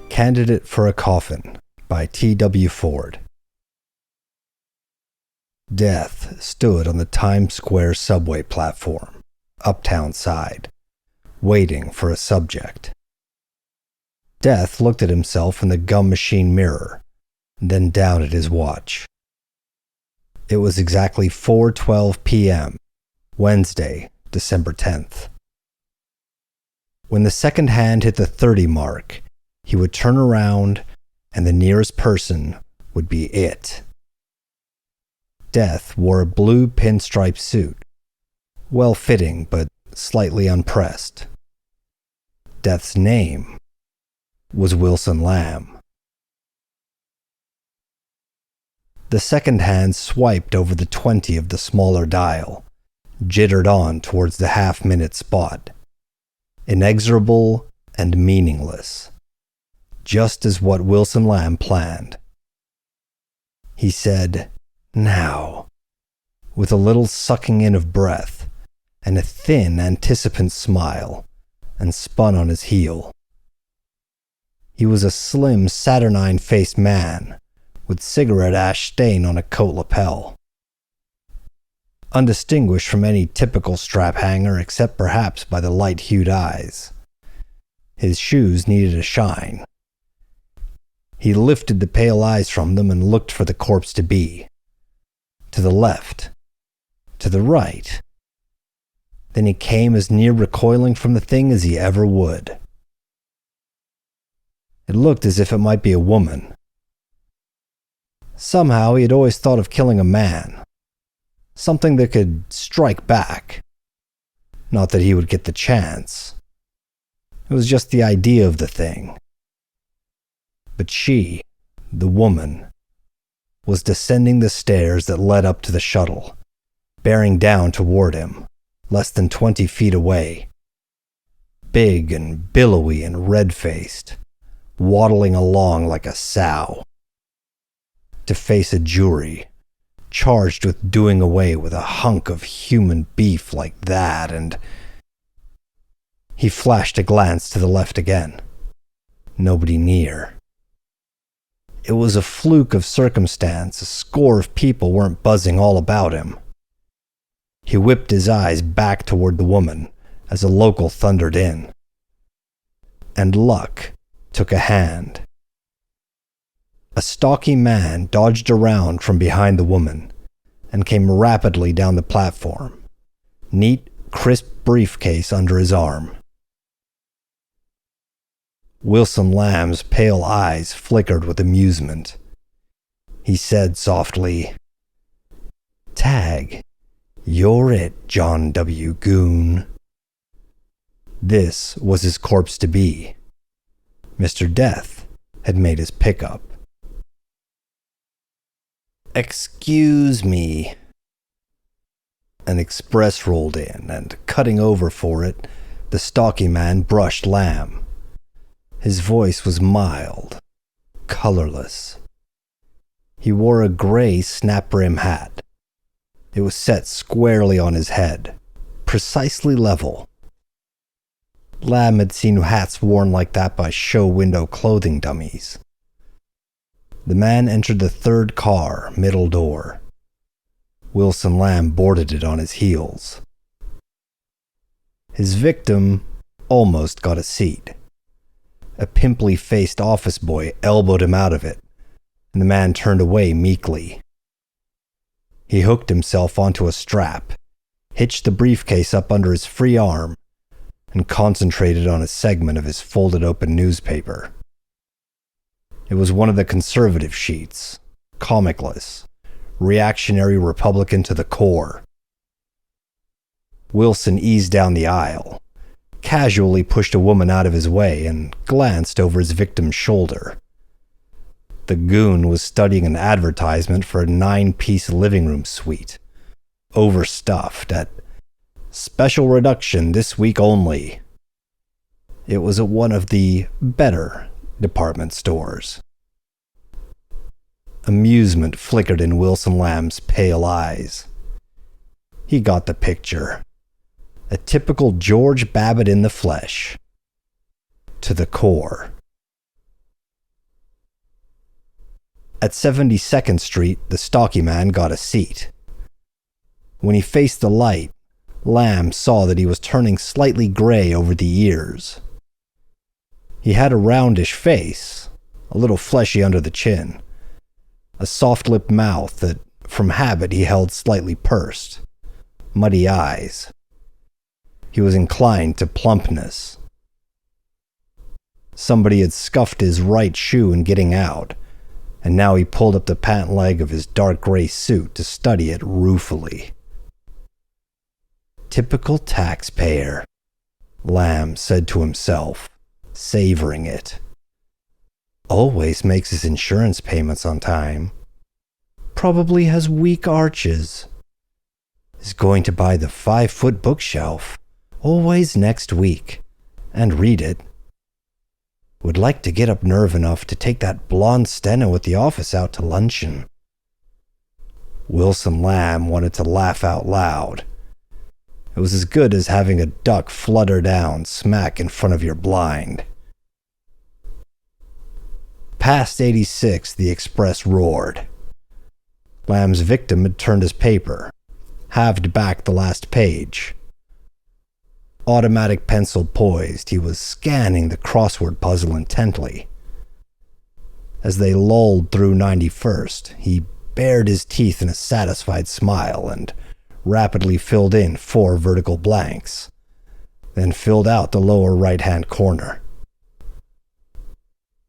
Candidate for a Coffin by T.W. Ford. Death stood on the Times Square subway platform, uptown side, waiting for a subject. Death looked at himself in the gum machine mirror, then down at his watch. It was exactly 4:12 p.m., Wednesday, December 10th. When the second hand hit the 30 mark, he would turn around, and the nearest person would be it. Death wore a blue pinstripe suit, well-fitting but slightly unpressed. Death's name was Wilson Lamb. The second hand swiped over the 20 of the smaller dial, jittered on towards the half-minute spot, inexorable and meaningless. Just as what Wilson Lamb planned. He said, "Now," with a little sucking in of breath and a thin anticipant smile, and spun on his heel. He was a slim, saturnine-faced man with cigarette ash stain on a coat lapel. Undistinguished from any typical strap hanger except perhaps by the light-hued eyes. His shoes needed a shine. He lifted the pale eyes from them and looked for the corpse-to-be. To the left. To the right. Then he came as near recoiling from the thing as he ever would. It looked as if it might be a woman. Somehow he had always thought of killing a man. Something that could strike back. Not that he would get the chance. It was just the idea of the thing. But she, the woman, was descending the stairs that led up to the shuttle, bearing down toward him, less than 20 feet away. Big and billowy and red-faced, waddling along like a sow. To face a jury, charged with doing away with a hunk of human beef like that, and... He flashed a glance to the left again. Nobody near. It was a fluke of circumstance. A score of people weren't buzzing all about him. He whipped his eyes back toward the woman as a local thundered in. And luck took a hand. A stocky man dodged around from behind the woman and came rapidly down the platform, neat, crisp briefcase under his arm. Wilson Lamb's pale eyes flickered with amusement. He said softly, "Tag, you're it, John W. Goon." This was his corpse-to-be. Mr. Death had made his pickup. "Excuse me." An express rolled in, and cutting over for it, the stocky man brushed Lamb. His voice was mild, colorless. He wore a gray snap-brim hat. It was set squarely on his head, precisely level. Lamb had seen hats worn like that by show window clothing dummies. The man entered the third car, middle door. Wilson Lamb boarded it on his heels. His victim almost got a seat. A pimply-faced office boy elbowed him out of it, and the man turned away meekly. He hooked himself onto a strap, hitched the briefcase up under his free arm, and concentrated on a segment of his folded-open newspaper. It was one of the conservative sheets, comicless, reactionary Republican to the core. Wilson eased down the aisle, casually pushed a woman out of his way, and glanced over his victim's shoulder. The goon was studying an advertisement for a 9-piece living room suite, overstuffed, at special reduction this week only. It was at one of the better department stores. Amusement flickered in Wilson Lamb's pale eyes. He got the picture. A typical George Babbitt in the flesh. To the core. At 72nd Street, the stocky man got a seat. When he faced the light, Lamb saw that he was turning slightly gray over the ears. He had a roundish face, a little fleshy under the chin, a soft-lipped mouth that, from habit, he held slightly pursed, muddy eyes. He was inclined to plumpness. Somebody had scuffed his right shoe in getting out, and now he pulled up the pant leg of his dark gray suit to study it ruefully. Typical taxpayer, Lamb said to himself, savoring it. Always makes his insurance payments on time. Probably has weak arches. Is going to buy the 5-foot bookshelf. Always next week. And read it. Would like to get up nerve enough to take that blonde steno at the office out to luncheon. Wilson Lamb wanted to laugh out loud. It was as good as having a duck flutter down smack in front of your blind. Past 86, the express roared. Lamb's victim had turned his paper, halved back the last page. Automatic pencil poised, he was scanning the crossword puzzle intently. As they lulled through 91st, he bared his teeth in a satisfied smile and rapidly filled in 4 vertical blanks, then filled out the lower right-hand corner.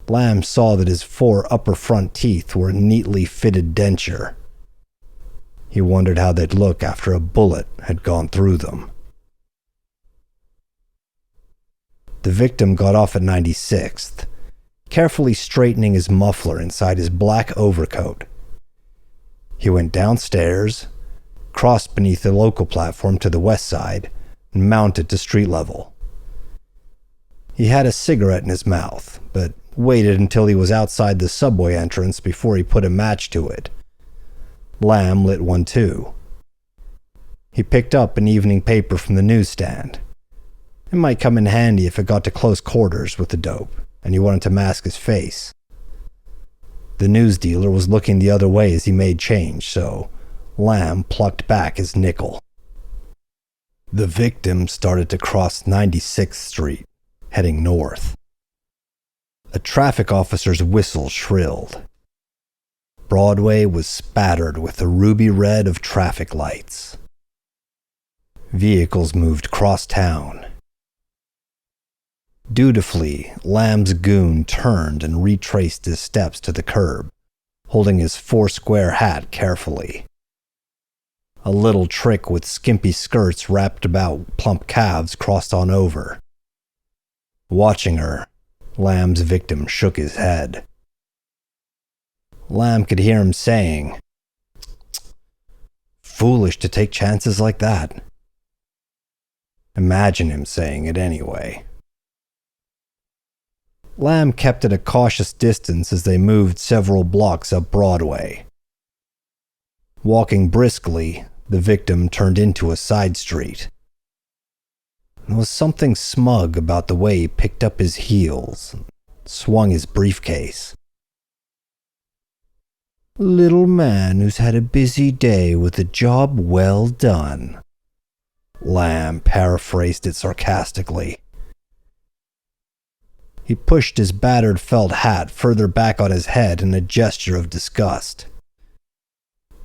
Lamb saw that his 4 upper front teeth were a neatly fitted denture. He wondered how they'd look after a bullet had gone through them. The victim got off at 96th, carefully straightening his muffler inside his black overcoat. He went downstairs, crossed beneath the local platform to the west side, and mounted to street level. He had a cigarette in his mouth, but waited until he was outside the subway entrance before he put a match to it. Lamb lit one too. He picked up an evening paper from the newsstand. It might come in handy if it got to close quarters with the dope, and he wanted to mask his face. The news dealer was looking the other way as he made change, so Lamb plucked back his nickel. The victim started to cross 96th Street, heading north. A traffic officer's whistle shrilled. Broadway was spattered with the ruby red of traffic lights. Vehicles moved cross town. Dutifully, Lamb's goon turned and retraced his steps to the curb, holding his 4-square hat carefully. A little trick with skimpy skirts wrapped about plump calves crossed on over. Watching her, Lamb's victim shook his head. Lamb could hear him saying, "Foolish to take chances like that." Imagine him saying it anyway. Lamb kept at a cautious distance as they moved several blocks up Broadway. Walking briskly, the victim turned into a side street. There was something smug about the way he picked up his heels and swung his briefcase. "Little man who's had a busy day with a job well done." Lamb paraphrased it sarcastically. He pushed his battered felt hat further back on his head in a gesture of disgust.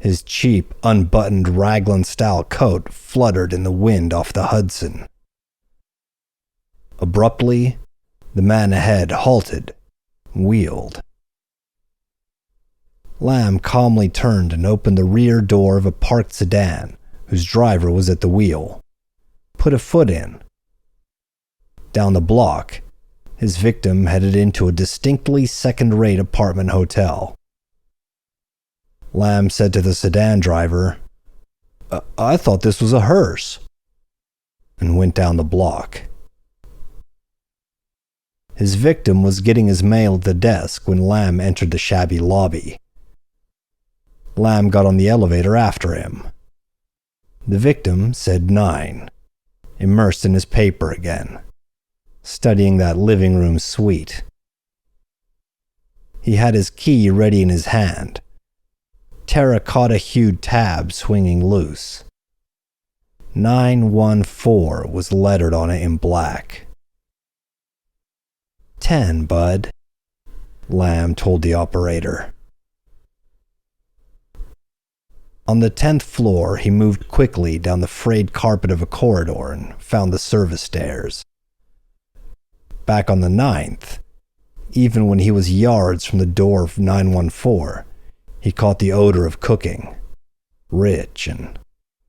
His cheap, unbuttoned Raglan-style coat fluttered in the wind off the Hudson. Abruptly, the man ahead halted, wheeled. Lamb calmly turned and opened the rear door of a parked sedan, whose driver was at the wheel. Put a foot in. Down the block, his victim headed into a distinctly second-rate apartment hotel. Lamb said to the sedan driver, I thought this was a hearse," and went down the block. His victim was getting his mail at the desk when Lamb entered the shabby lobby. Lamb got on the elevator after him. The victim said 9, immersed in his paper again, studying that living room suite. He had his key ready in his hand, terracotta-hued tab swinging loose. 914 was lettered on it in black. 10, bud, Lamb told the operator. On the 10th floor, he moved quickly down the frayed carpet of a corridor and found the service stairs. Back on the 9th, even when he was yards from the door of 914, he caught the odor of cooking, rich and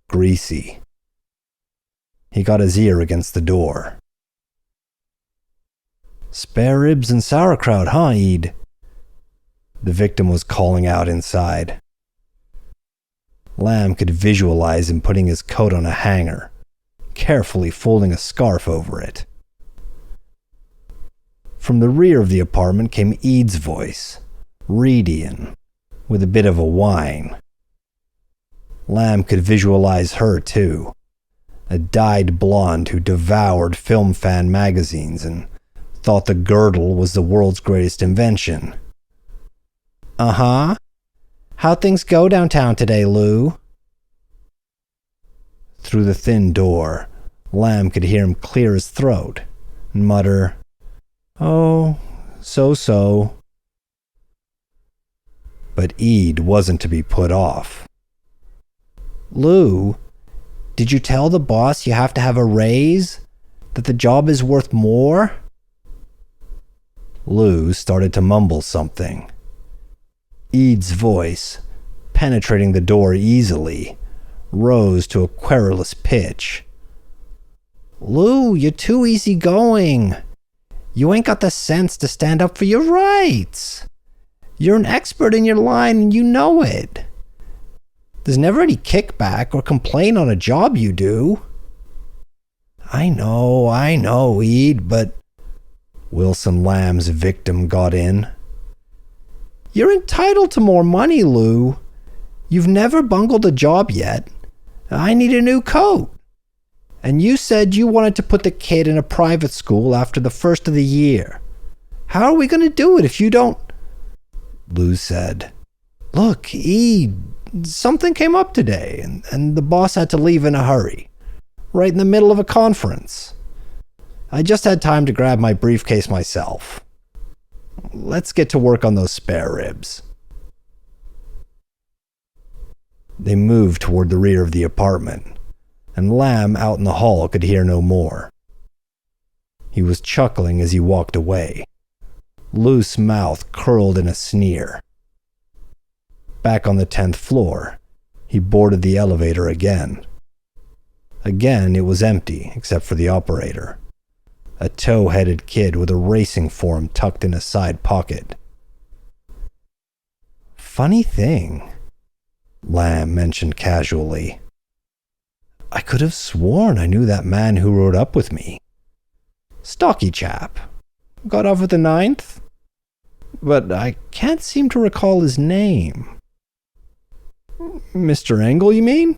greasy. He got his ear against the door. "Spare ribs and sauerkraut, huh, Ede?" The victim was calling out inside. Lamb could visualize him putting his coat on a hanger, carefully folding a scarf over it. From the rear of the apartment came Ede's voice, reedy and with a bit of a whine. Lamb could visualize her too, a dyed blonde who devoured film fan magazines and thought the girdle was the world's greatest invention. "Uh-huh. How'd things go downtown today, Lou?" Through the thin door, Lamb could hear him clear his throat and mutter, "Oh, so-so." But Ede wasn't to be put off. "Lou, did you tell the boss you have to have a raise? That the job is worth more?" Lou started to mumble something. Ede's voice, penetrating the door easily, rose to a querulous pitch. "Lou, you're too easygoing. You ain't got the sense to stand up for your rights. You're an expert in your line and you know it. There's never any kickback or complaint on a job you do." I know, Ede, but Wilson Lamb's victim got in. "You're entitled to more money, Lou. You've never bungled a job yet. I need a new coat. And you said you wanted to put the kid in a private school after the first of the year. How are we going to do it if you don't?" Lou said, "Look, Ede, something came up today, and the boss had to leave in a hurry, right in the middle of a conference. I just had time to grab my briefcase myself. Let's get to work on those spare ribs." They moved toward the rear of the apartment, and Lamb out in the hall could hear no more. He was chuckling as he walked away, loose mouth curled in a sneer. Back on the 10th floor, he boarded the elevator again. Again, it was empty except for the operator, a tow-headed kid with a racing form tucked in a side pocket. "Funny thing," Lamb mentioned casually. "I could have sworn I knew that man who rode up with me. Stocky chap. Got off at the 9th? But I can't seem to recall his name." "Mr. Engel, you mean?"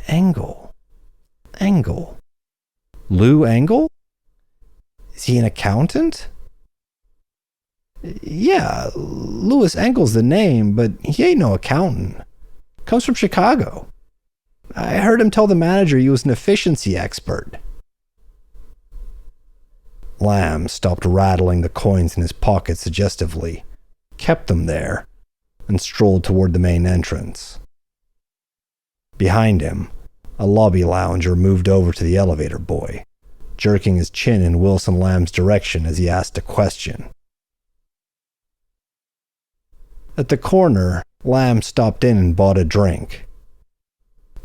Engel. Lou Engel? Is he an accountant?" "Yeah, Louis Engel's the name, but he ain't no accountant. Comes from Chicago. I heard him tell the manager he was an efficiency expert." Lamb stopped rattling the coins in his pocket suggestively, kept them there, and strolled toward the main entrance. Behind him, a lobby lounger moved over to the elevator boy, jerking his chin in Wilson Lamb's direction as he asked a question. At the corner, Lamb stopped in and bought a drink.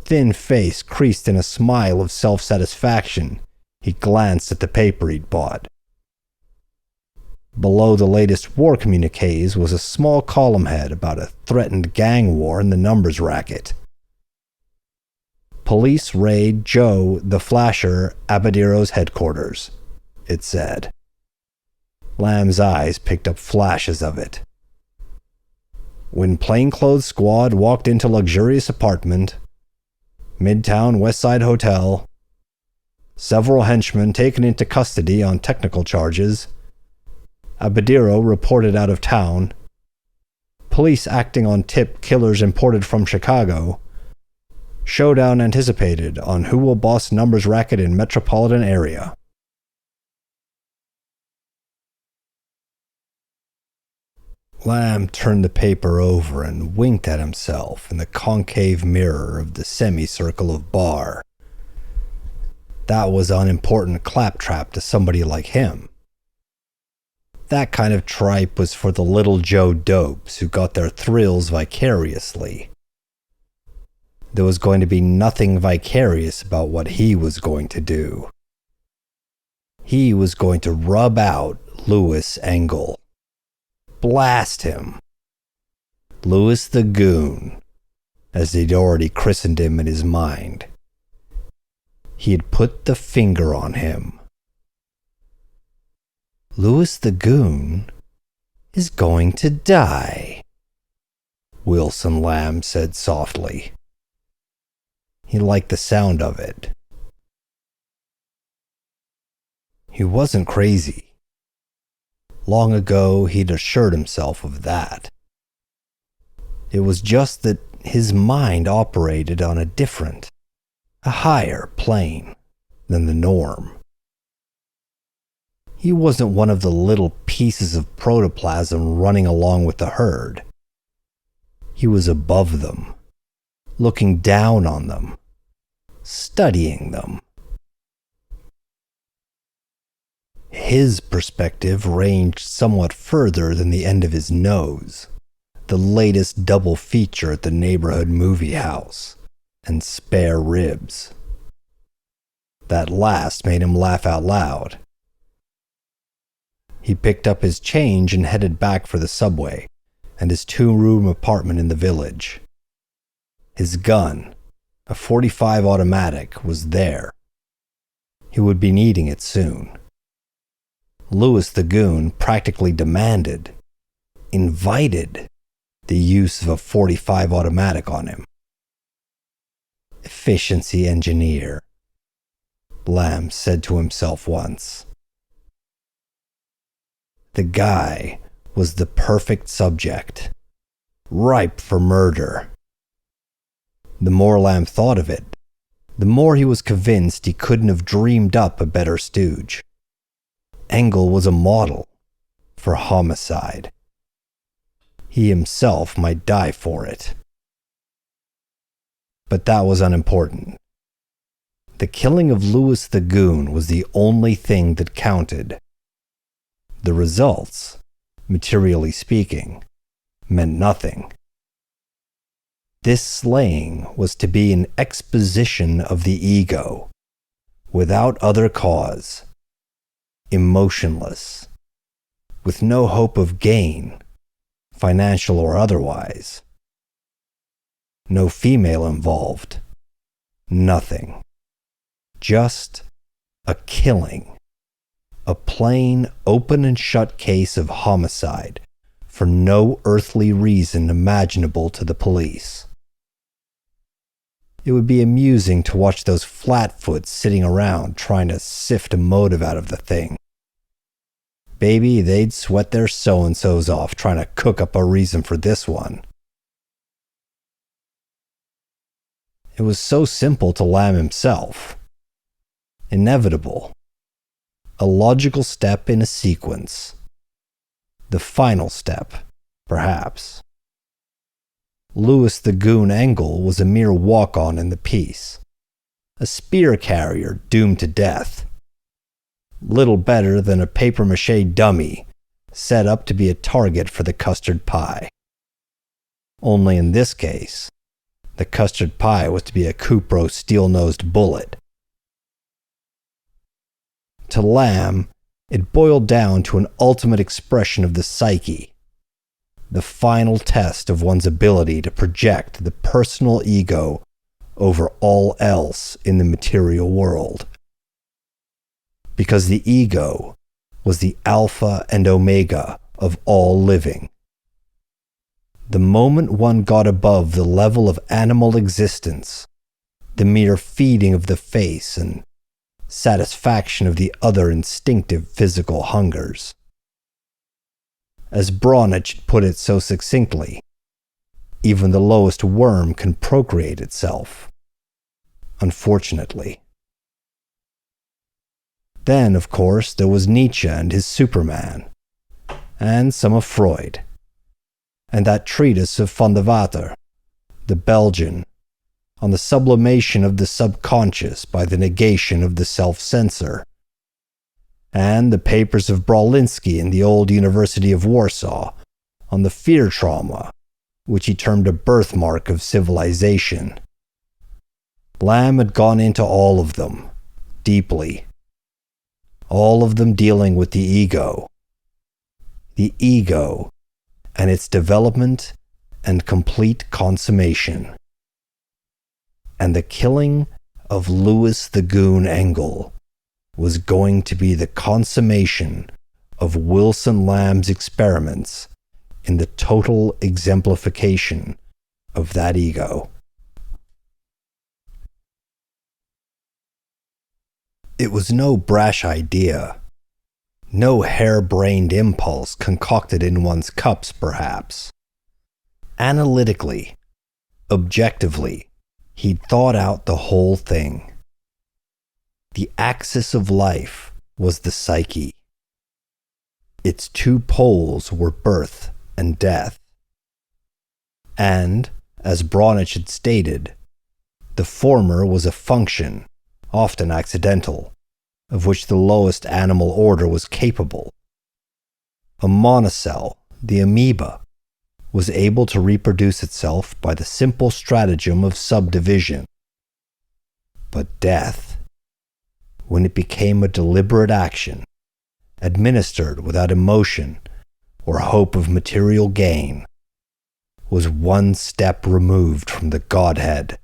Thin face creased in a smile of self-satisfaction, he glanced at the paper he'd bought. Below the latest war communiques was a small column head about a threatened gang war in the numbers racket. "Police raid Joe the Flasher Abadiro's headquarters," it said. Lamb's eyes picked up flashes of it. when plainclothes squad walked into luxurious apartment, Midtown Westside Hotel, several henchmen taken into custody on technical charges, Abadiro reported out of town, police acting on tip killers imported from Chicago, showdown anticipated on who will boss numbers racket in metropolitan area. Lamb turned the paper over and winked at himself in the concave mirror of the semicircle of bar. That was unimportant claptrap to somebody like him. That kind of tripe was for the little Joe dopes who got their thrills vicariously. There was going to be nothing vicarious about what he was going to do. He was going to rub out Louis Engel. Blast him. Louis the Goon, as he'd already christened him in his mind. He had put the finger on him. Louis the Goon is going to die, Wilson Lamb said softly. He liked the sound of it. He wasn't crazy. Long ago, he'd assured himself of that. It was just that his mind operated on a different, a higher plane than the norm. He wasn't one of the little pieces of protoplasm running along with the herd. He was above them, looking down on them, studying them. His perspective ranged somewhat further than the end of his nose, the latest double feature at the neighborhood movie house, and spare ribs. That last made him laugh out loud. He picked up his change and headed back for the subway and his 2-room apartment in the village. His gun, a .45 automatic, was there. He would be needing it soon. Louis the Goon practically demanded, invited, the use of a .45 automatic on him. Efficiency engineer, Lamb said to himself once. The guy was the perfect subject, ripe for murder. The more Lamb thought of it, the more he was convinced he couldn't have dreamed up a better stooge. Engel was a model for homicide. He himself might die for it. But that was unimportant. The killing of Louis the Goon was the only thing that counted. The results, materially speaking, meant nothing. This slaying was to be an exposition of the ego, without other cause, emotionless, with no hope of gain, financial or otherwise. No female involved. Nothing. Just a killing. A plain, open and shut case of homicide for no earthly reason imaginable to the police. It would be amusing to watch those flatfoots sitting around trying to sift a motive out of the thing. Baby, they'd sweat their so-and-sos off trying to cook up a reason for this one. It was so simple to Lamb himself. Inevitable. A logical step in a sequence. The final step, perhaps. Louis the Goon Engel was a mere walk-on in the piece. A spear carrier doomed to death. Little better than a papier-mâché dummy set up to be a target for the custard pie. Only in this case, the custard pie was to be a Cupro steel-nosed bullet. To Lamb, it boiled down to an ultimate expression of the psyche, the final test of one's ability to project the personal ego over all else in the material world. Because the ego was the alpha and omega of all living. The moment one got above the level of animal existence, the mere feeding of the face and satisfaction of the other instinctive physical hungers. As Braunich put it so succinctly, even the lowest worm can procreate itself. Unfortunately. Then, of course, there was Nietzsche and his Superman, and some of Freud, and that treatise of Van de Water, the Belgian, on the sublimation of the subconscious by the negation of the self-censor, and the papers of Braulinsky in the old University of Warsaw on the fear trauma, which he termed a birthmark of civilization. Lamb had gone into all of them, deeply. All of them dealing with the ego. The ego and its development and complete consummation. And the killing of Louis the Goon Engel was going to be the consummation of Wilson Lamb's experiments in the total exemplification of that ego. It was no brash idea, no harebrained impulse concocted in one's cups, perhaps. Analytically, objectively, he'd thought out the whole thing. The axis of life was the psyche. Its two poles were birth and death. And, as Braunich had stated, the former was a function, often accidental, of which the lowest animal order was capable. A monocell, the amoeba, was able to reproduce itself by the simple stratagem of subdivision. But death, when it became a deliberate action, administered without emotion or hope of material gain, was one step removed from the Godhead.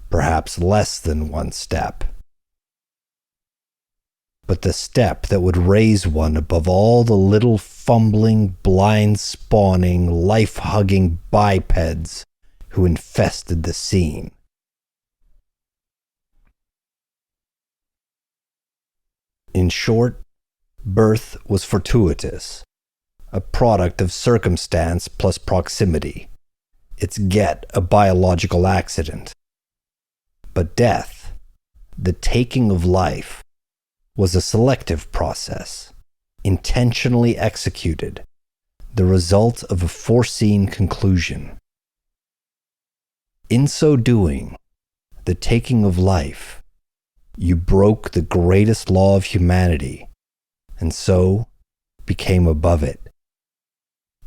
Perhaps less than one step. But the step that would raise one above all the little fumbling, blind-spawning, life-hugging bipeds who infested the scene. In short, birth was fortuitous, a product of circumstance plus proximity, its get a biological accident. But death, the taking of life, was a selective process, intentionally executed, the result of a foreseen conclusion. In so doing, the taking of life, you broke the greatest law of humanity, and so became above it.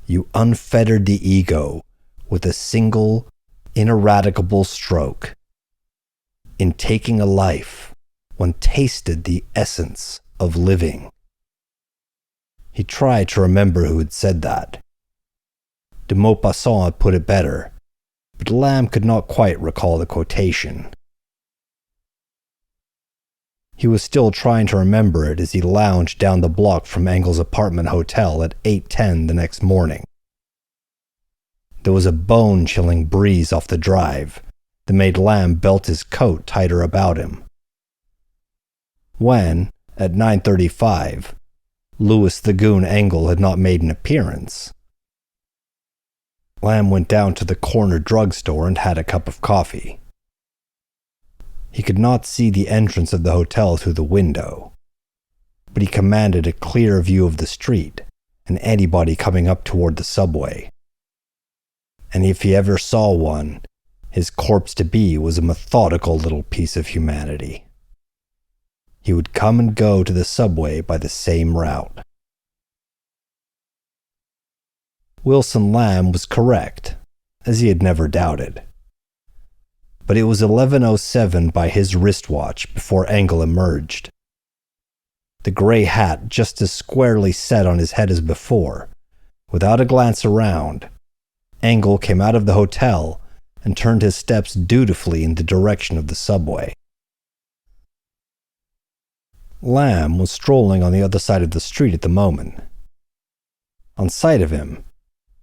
You unfettered the ego with a single, ineradicable stroke. In taking a life, one tasted the essence of living. He tried to remember who had said that. De Maupassant had put it better, but Lamb could not quite recall the quotation. He was still trying to remember it as he lounged down the block from Engel's apartment hotel at 8:10 the next morning. There was a bone-chilling breeze off the drive that made Lamb belt his coat tighter about him. When, at 9:35, Louis the Goon Engel had not made an appearance, Lamb went down to the corner drugstore and had a cup of coffee. He could not see the entrance of the hotel through the window, but he commanded a clear view of the street and anybody coming up toward the subway. And if he ever saw one, his corpse-to-be was a methodical little piece of humanity. He would come and go to the subway by the same route. Wilson Lamb was correct, as he had never doubted. But it was 11:07 by his wristwatch before Engel emerged. The gray hat just as squarely set on his head as before. Without a glance around, Engel came out of the hotel and turned his steps dutifully in the direction of the subway. Lamb was strolling on the other side of the street at the moment. On sight of him,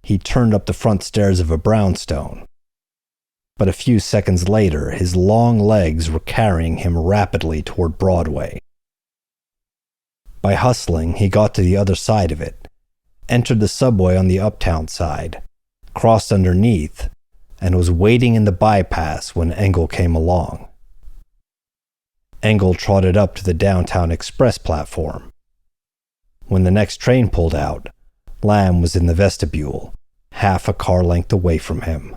he turned up the front stairs of a brownstone. But a few seconds later, his long legs were carrying him rapidly toward Broadway. By hustling, he got to the other side of it, entered the subway on the uptown side, crossed underneath, and was waiting in the bypass when Engel came along. Engel trotted up to the downtown express platform. When the next train pulled out, Lamb was in the vestibule, half a car length away from him.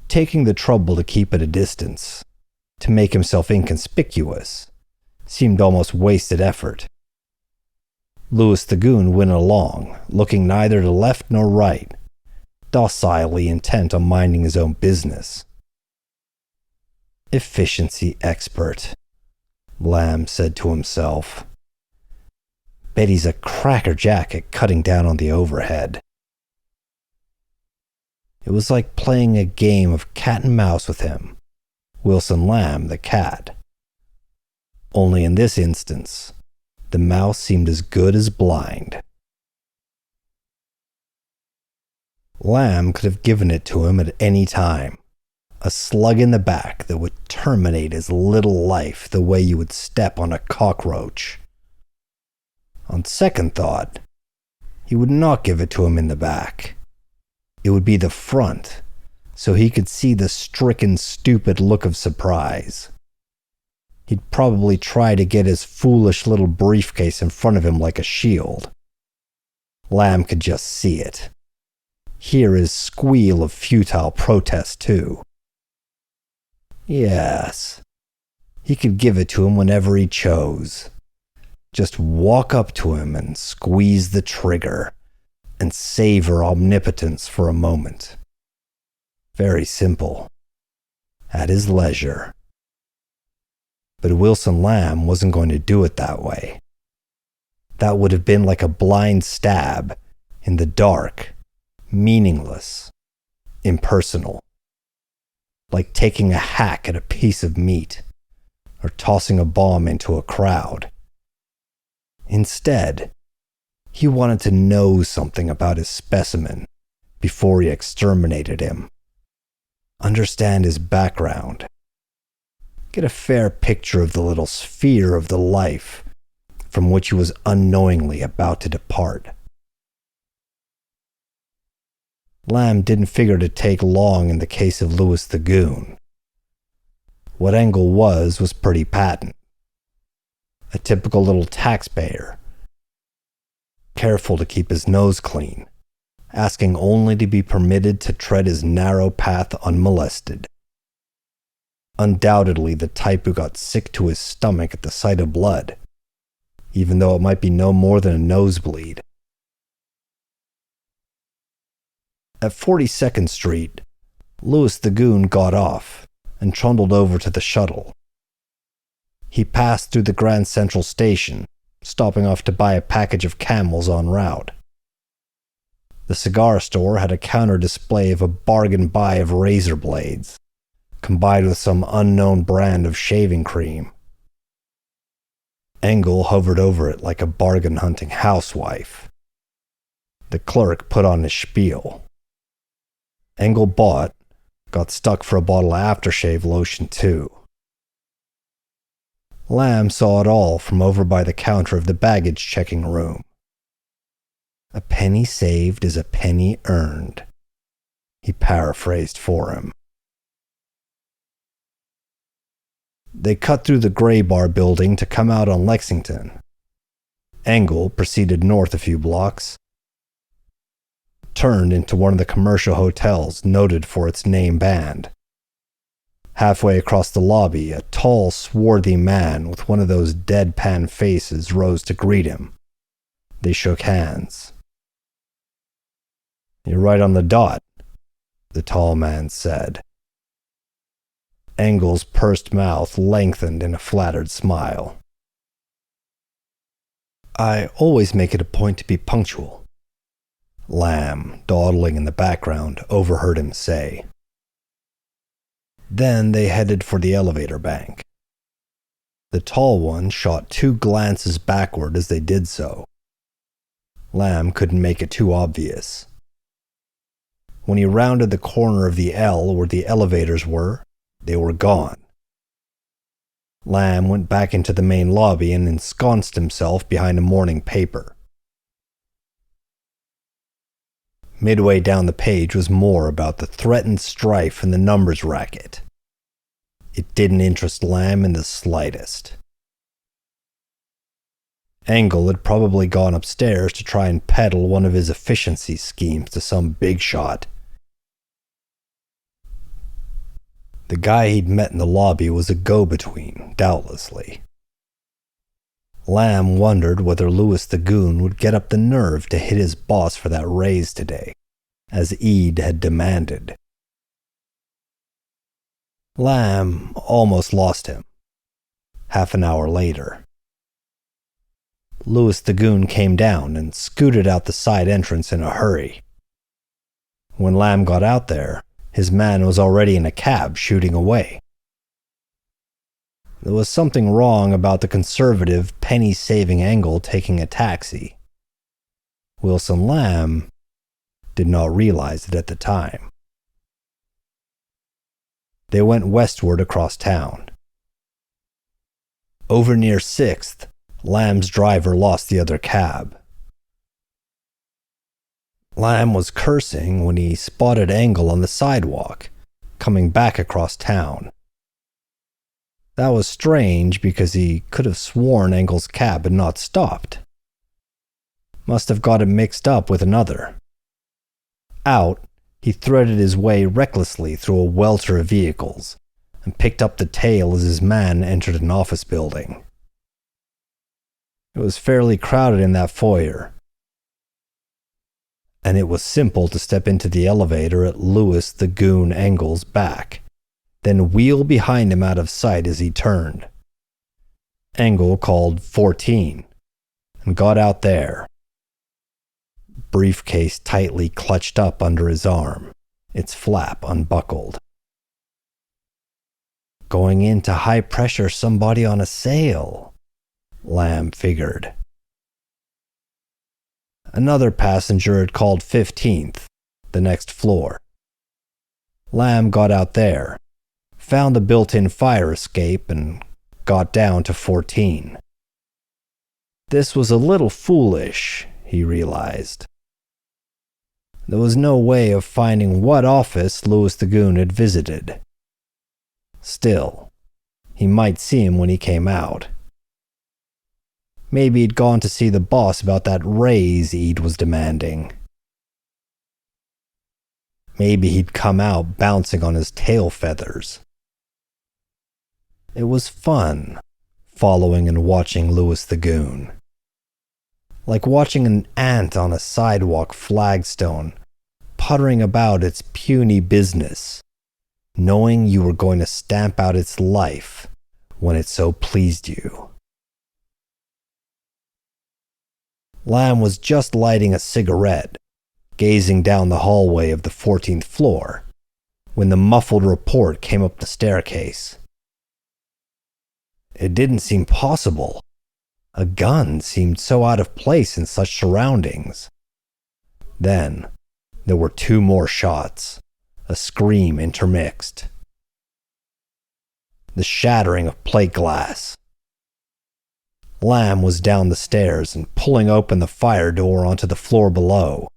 Taking the trouble to keep at a distance, to make himself inconspicuous, seemed almost wasted effort. Louis the Goon went along, looking neither to left nor right, docilely intent on minding his own business. Efficiency expert, Lamb said to himself. Bet he's a crackerjack at cutting down on the overhead. It was like playing a game of cat and mouse with him, Wilson Lamb the cat. Only in this instance, the mouse seemed as good as blind. Lamb could have given it to him at any time, a slug in the back that would terminate his little life the way you would step on a cockroach. On second thought, he would not give it to him in the back. It would be the front, so he could see the stricken, stupid look of surprise. He'd probably try to get his foolish little briefcase in front of him like a shield. Lamb could just see it. Hear his squeal of futile protest, too. Yes, he could give it to him whenever he chose. Just walk up to him and squeeze the trigger, and savor omnipotence for a moment. Very simple. At his leisure. But Wilson Lamb wasn't going to do it that way. That would have been like a blind stab, in the dark, meaningless, impersonal. Like taking a hack at a piece of meat, or tossing a bomb into a crowd. Instead, he wanted to know something about his specimen before he exterminated him. Understand his background. Get a fair picture of the little sphere of the life from which he was unknowingly about to depart. Lamb didn't figure to take long in the case of Louis the Goon. What Engel was pretty patent. A typical little taxpayer. Careful to keep his nose clean, asking only to be permitted to tread his narrow path unmolested. Undoubtedly the type who got sick to his stomach at the sight of blood, even though it might be no more than a nosebleed. At 42nd Street, Louis the Goon got off and trundled over to the shuttle. He passed through the Grand Central Station, stopping off to buy a package of Camels en route. The cigar store had a counter display of a bargain buy of razor blades, combined with some unknown brand of shaving cream. Engel hovered over it like a bargain-hunting housewife. The clerk put on his spiel. Engel bought, got stuck for a bottle of aftershave lotion too. Lamb saw it all from over by the counter of the baggage checking room. A penny saved is a penny earned, he paraphrased for him. They cut through the Gray Bar building to come out on Lexington. Engel proceeded north a few blocks, turned into one of the commercial hotels noted for its name band. Halfway across the lobby, a tall, swarthy man with one of those deadpan faces rose to greet him. They shook hands. "You're right on the dot," the tall man said. Engel's pursed mouth lengthened in a flattered smile. "I always make it a point to be punctual," Lamb, dawdling in the background, overheard him say. Then they headed for the elevator bank. The tall one shot 2 glances backward as they did so. Lamb couldn't make it too obvious. When he rounded the corner of the L where the elevators were, they were gone. Lamb went back into the main lobby and ensconced himself behind a morning paper. Midway down the page was more about the threatened strife in the numbers racket. It didn't interest Lamb in the slightest. Engel had probably gone upstairs to try and peddle one of his efficiency schemes to some big shot. The guy he'd met in the lobby was a go-between, doubtlessly. Lamb wondered whether Louis the Goon would get up the nerve to hit his boss for that raise today, as Ede had demanded. Lamb almost lost him. Half an hour later, Louis the Goon came down and scooted out the side entrance in a hurry. When Lamb got out there, his man was already in a cab shooting away. There was something wrong about the conservative, penny-saving Engel taking a taxi. Wilson Lamb did not realize it at the time. They went westward across town. Over near 6th, Lamb's driver lost the other cab. Lamb was cursing when he spotted Engel on the sidewalk, coming back across town. That was strange because he could have sworn Engel's cab had not stopped. Must have got it mixed up with another. Out, he threaded his way recklessly through a welter of vehicles and picked up the tail as his man entered an office building. It was fairly crowded in that foyer, and it was simple to step into the elevator at Louis the Goon Engel's back, then wheel behind him out of sight as he turned. Engel called 14 and got out there, briefcase tightly clutched up under his arm, its flap unbuckled. Going in to high pressure somebody on a sale, Lamb figured. Another passenger had called 15th, the next floor. Lamb got out there, found the built-in fire escape, and got down to 14. This was a little foolish, he realized. There was no way of finding what office Louis the Goon had visited. Still, he might see him when he came out. Maybe he'd gone to see the boss about that raise Ede was demanding. Maybe he'd come out bouncing on his tail feathers. It was fun, following and watching Louis the Goon. Like watching an ant on a sidewalk flagstone, puttering about its puny business, knowing you were going to stamp out its life when it so pleased you. Lamb was just lighting a cigarette, gazing down the hallway of the 14th floor, when the muffled report came up the staircase. It didn't seem possible. A gun seemed so out of place in such surroundings. Then, there were 2 more shots, a scream intermixed. The shattering of plate glass. Lamb was down the stairs and pulling open the fire door onto the floor below.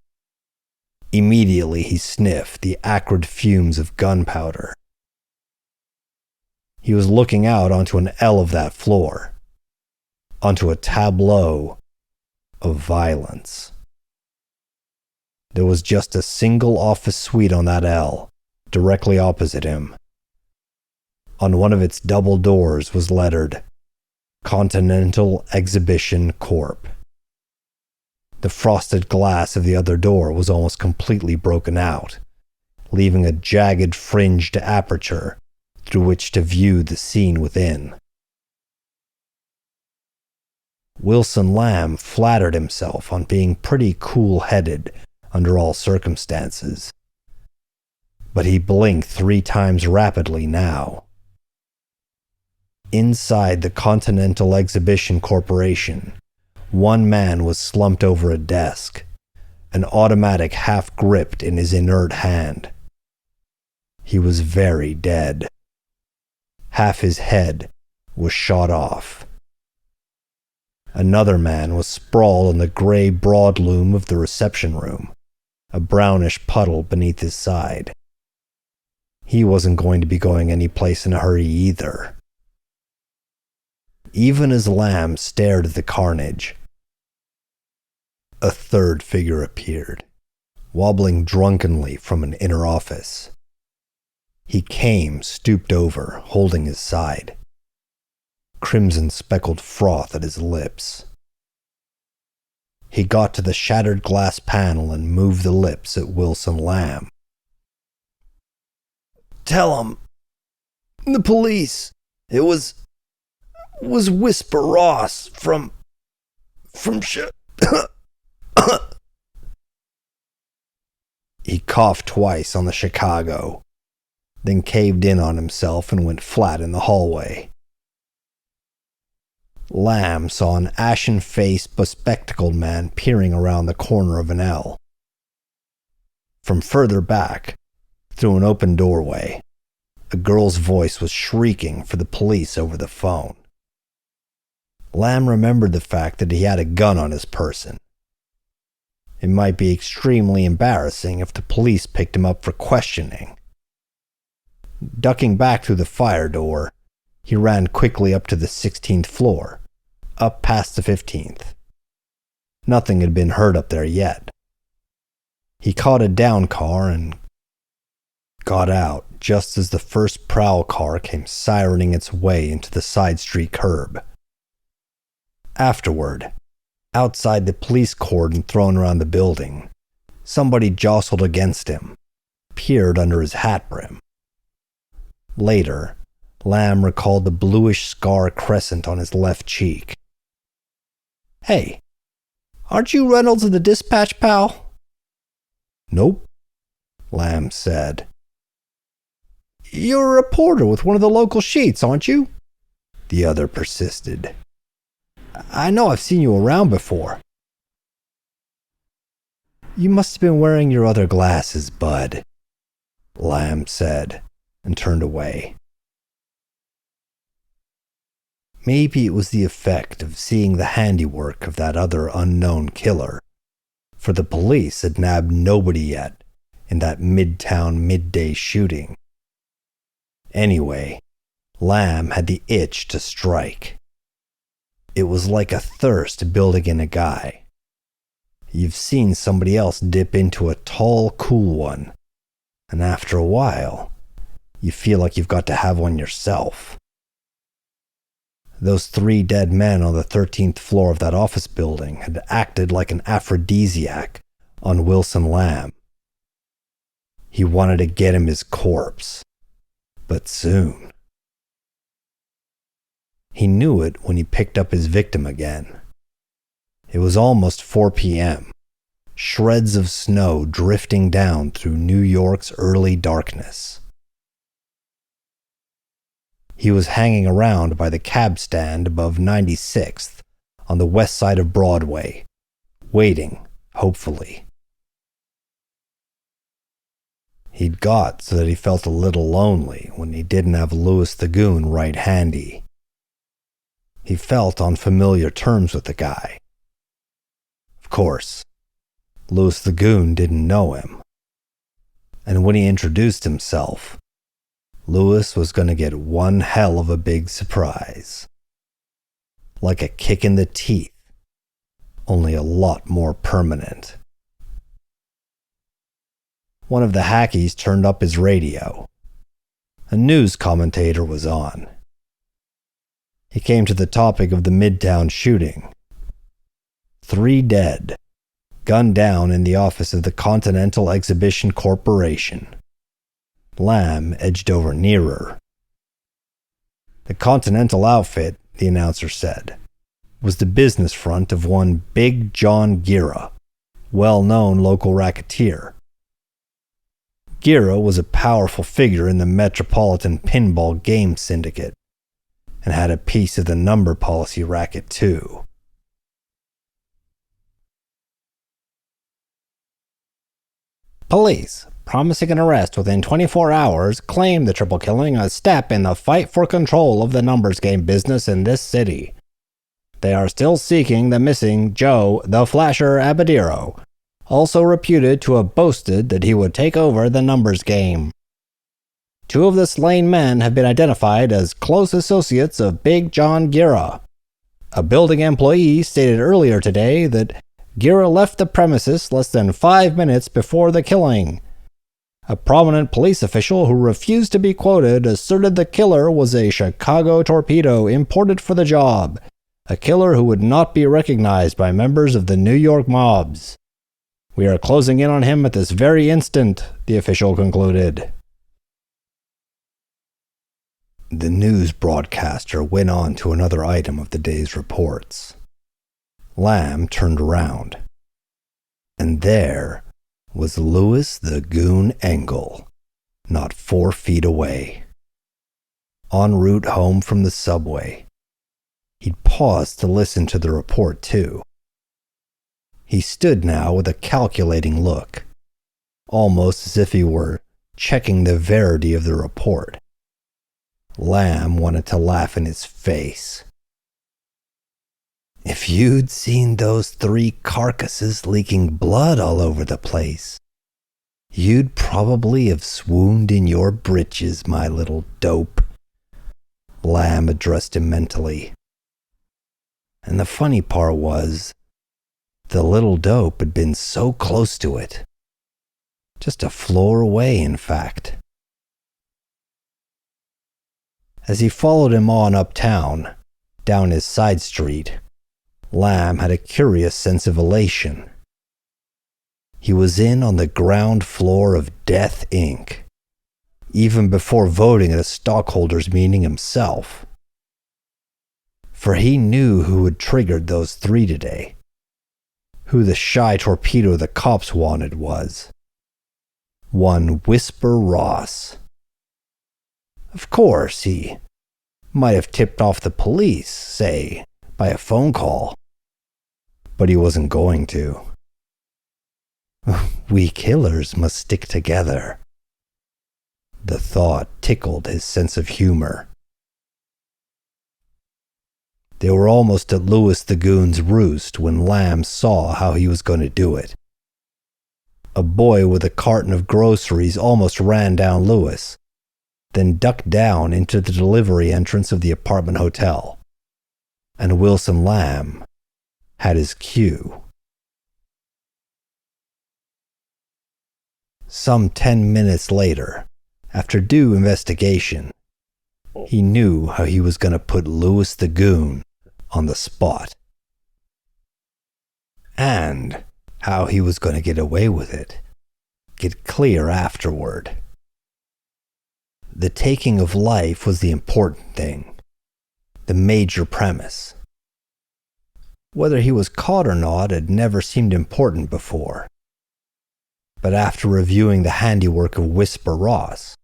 Immediately he sniffed the acrid fumes of gunpowder. He was looking out onto an L of that floor, onto a tableau of violence. There was just a single office suite on that L, directly opposite him. On one of its double doors was lettered, Continental Exhibition Corp. The frosted glass of the other door was almost completely broken out, leaving a jagged fringed aperture through which to view the scene within. Wilson Lamb flattered himself on being pretty cool-headed under all circumstances, but he blinked 3 times rapidly now. Inside the Continental Exhibition Corporation One man was slumped over a desk, an automatic half gripped in his inert hand. He was very dead. Half his head was shot off. Another man was sprawled on the gray broadloom of the reception room, a brownish puddle beneath his side. He wasn't going to be going any place in a hurry either. Even as Lamb stared at the carnage, a third figure appeared, wobbling drunkenly from an inner office. He came stooped over, holding his side, crimson speckled froth at his lips. He got to the shattered glass panel and moved the lips at Wilson Lamb. "Tell him. The police. It was Whisper Ross from He coughed twice on the Chicago, then caved in on himself and went flat in the hallway. Lamb saw an ashen-faced, bespectacled man peering around the corner of an L. From further back, through an open doorway, a girl's voice was shrieking for the police over the phone. Lamb remembered the fact that he had a gun on his person. It might be extremely embarrassing if the police picked him up for questioning. Ducking back through the fire door, he ran quickly up to the 16th floor, up past the 15th. Nothing had been heard up there yet. He caught a down car and got out just as the first prowl car came sirening its way into the side street curb. Afterward, outside the police cordon thrown around the building, somebody jostled against him, peered under his hat brim. Later, Lamb recalled the bluish scar crescent on his left cheek. "Hey, aren't you Reynolds of the Dispatch, pal?" "Nope," Lamb said. "You're a reporter with one of the local sheets, aren't you?" the other persisted. "I know I've seen you around before." "You must have been wearing your other glasses, bud," Lamb said, and turned away. Maybe it was the effect of seeing the handiwork of that other unknown killer, for the police had nabbed nobody yet in that midtown midday shooting. Anyway, Lamb had the itch to strike. It was like a thirst building in a guy. You've seen somebody else dip into a tall, cool one, and after a while, you feel like you've got to have one yourself. Those 3 dead men on the 13th floor of that office building had acted like an aphrodisiac on Wilson Lamb. He wanted to get him his corpse, but soon. He knew it when he picked up his victim again. It was almost 4 p.m., shreds of snow drifting down through New York's early darkness. He was hanging around by the cab stand above 96th on the west side of Broadway, waiting, hopefully. He'd got so that he felt a little lonely when he didn't have Louis the Goon right handy. He felt on familiar terms with the guy. Of course, Louis the Goon didn't know him. And when he introduced himself, Louis was going to get one hell of a big surprise. Like a kick in the teeth, only a lot more permanent. One of the hackies turned up his radio. A news commentator was on. He came to the topic of the Midtown shooting. 3 dead, gunned down in the office of the Continental Exhibition Corporation. Lamb edged over nearer. The Continental outfit, the announcer said, was the business front of one Big John Gira, well-known local racketeer. Gira was a powerful figure in the Metropolitan Pinball Game Syndicate, and had a piece of the number policy racket too. Police, promising an arrest within 24 hours, claim the triple killing a step in the fight for control of the numbers game business in this city. They are still seeking the missing Joe the Flasher Abadiro, also reputed to have boasted that he would take over the numbers game. 2 of the slain men have been identified as close associates of Big John Guerra. A building employee stated earlier today that Guerra left the premises less than 5 minutes before the killing. A prominent police official who refused to be quoted asserted the killer was a Chicago torpedo imported for the job, a killer who would not be recognized by members of the New York mobs. We are closing in on him at this very instant, the official concluded. The news broadcaster went on to another item of the day's reports. Lamb turned around, and there was Louis the Goon Engel, not 4 feet away. En route home from the subway, he'd paused to listen to the report too. He stood now with a calculating look, almost as if he were checking the verity of the report. Lamb wanted to laugh in his face. If you'd seen those 3 carcasses leaking blood all over the place, you'd probably have swooned in your britches, my little dope. Lamb addressed him mentally. And the funny part was, the little dope had been so close to it. Just a floor away, in fact. As he followed him on uptown, down his side street, Lamb had a curious sense of elation. He was in on the ground floor of Death Inc., even before voting at a stockholders' meeting himself. For he knew who had triggered those 3 today, who the shy torpedo the cops wanted was. One Whisper Ross. Of course, he might have tipped off the police, say, by a phone call. But he wasn't going to. We killers must stick together. The thought tickled his sense of humor. They were almost at Louis the Goon's roost when Lamb saw how he was going to do it. A boy with a carton of groceries almost ran down Louis, then ducked down into the delivery entrance of the apartment hotel. And Wilson Lamb had his cue. Some 10 minutes later, after due investigation, he knew how he was going to put Louis the Goon on the spot. And how he was going to get away with it. Get clear afterward. The taking of life was the important thing, the major premise. Whether he was caught or not had never seemed important before. But after reviewing the handiwork of Whisper Ross,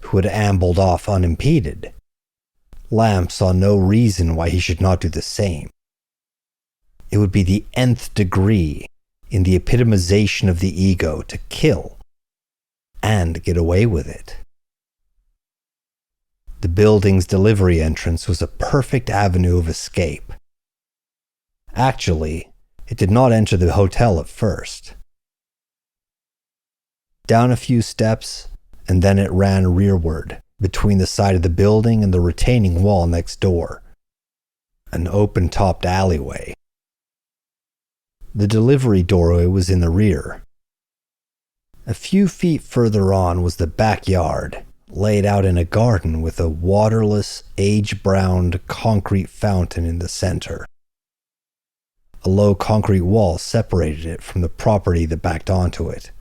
who had ambled off unimpeded, Lamb saw no reason why he should not do the same. It would be the nth degree in the epitomization of the ego to kill and get away with it. The building's delivery entrance was a perfect avenue of escape. Actually, it did not enter the hotel at first. Down a few steps, and then it ran rearward, between the side of the building and the retaining wall next door. An open-topped alleyway. The delivery doorway was in the rear. A few feet further on was the backyard, laid out in a garden with a waterless, age-browned concrete fountain in the center. A low concrete wall separated it from the property that backed onto it.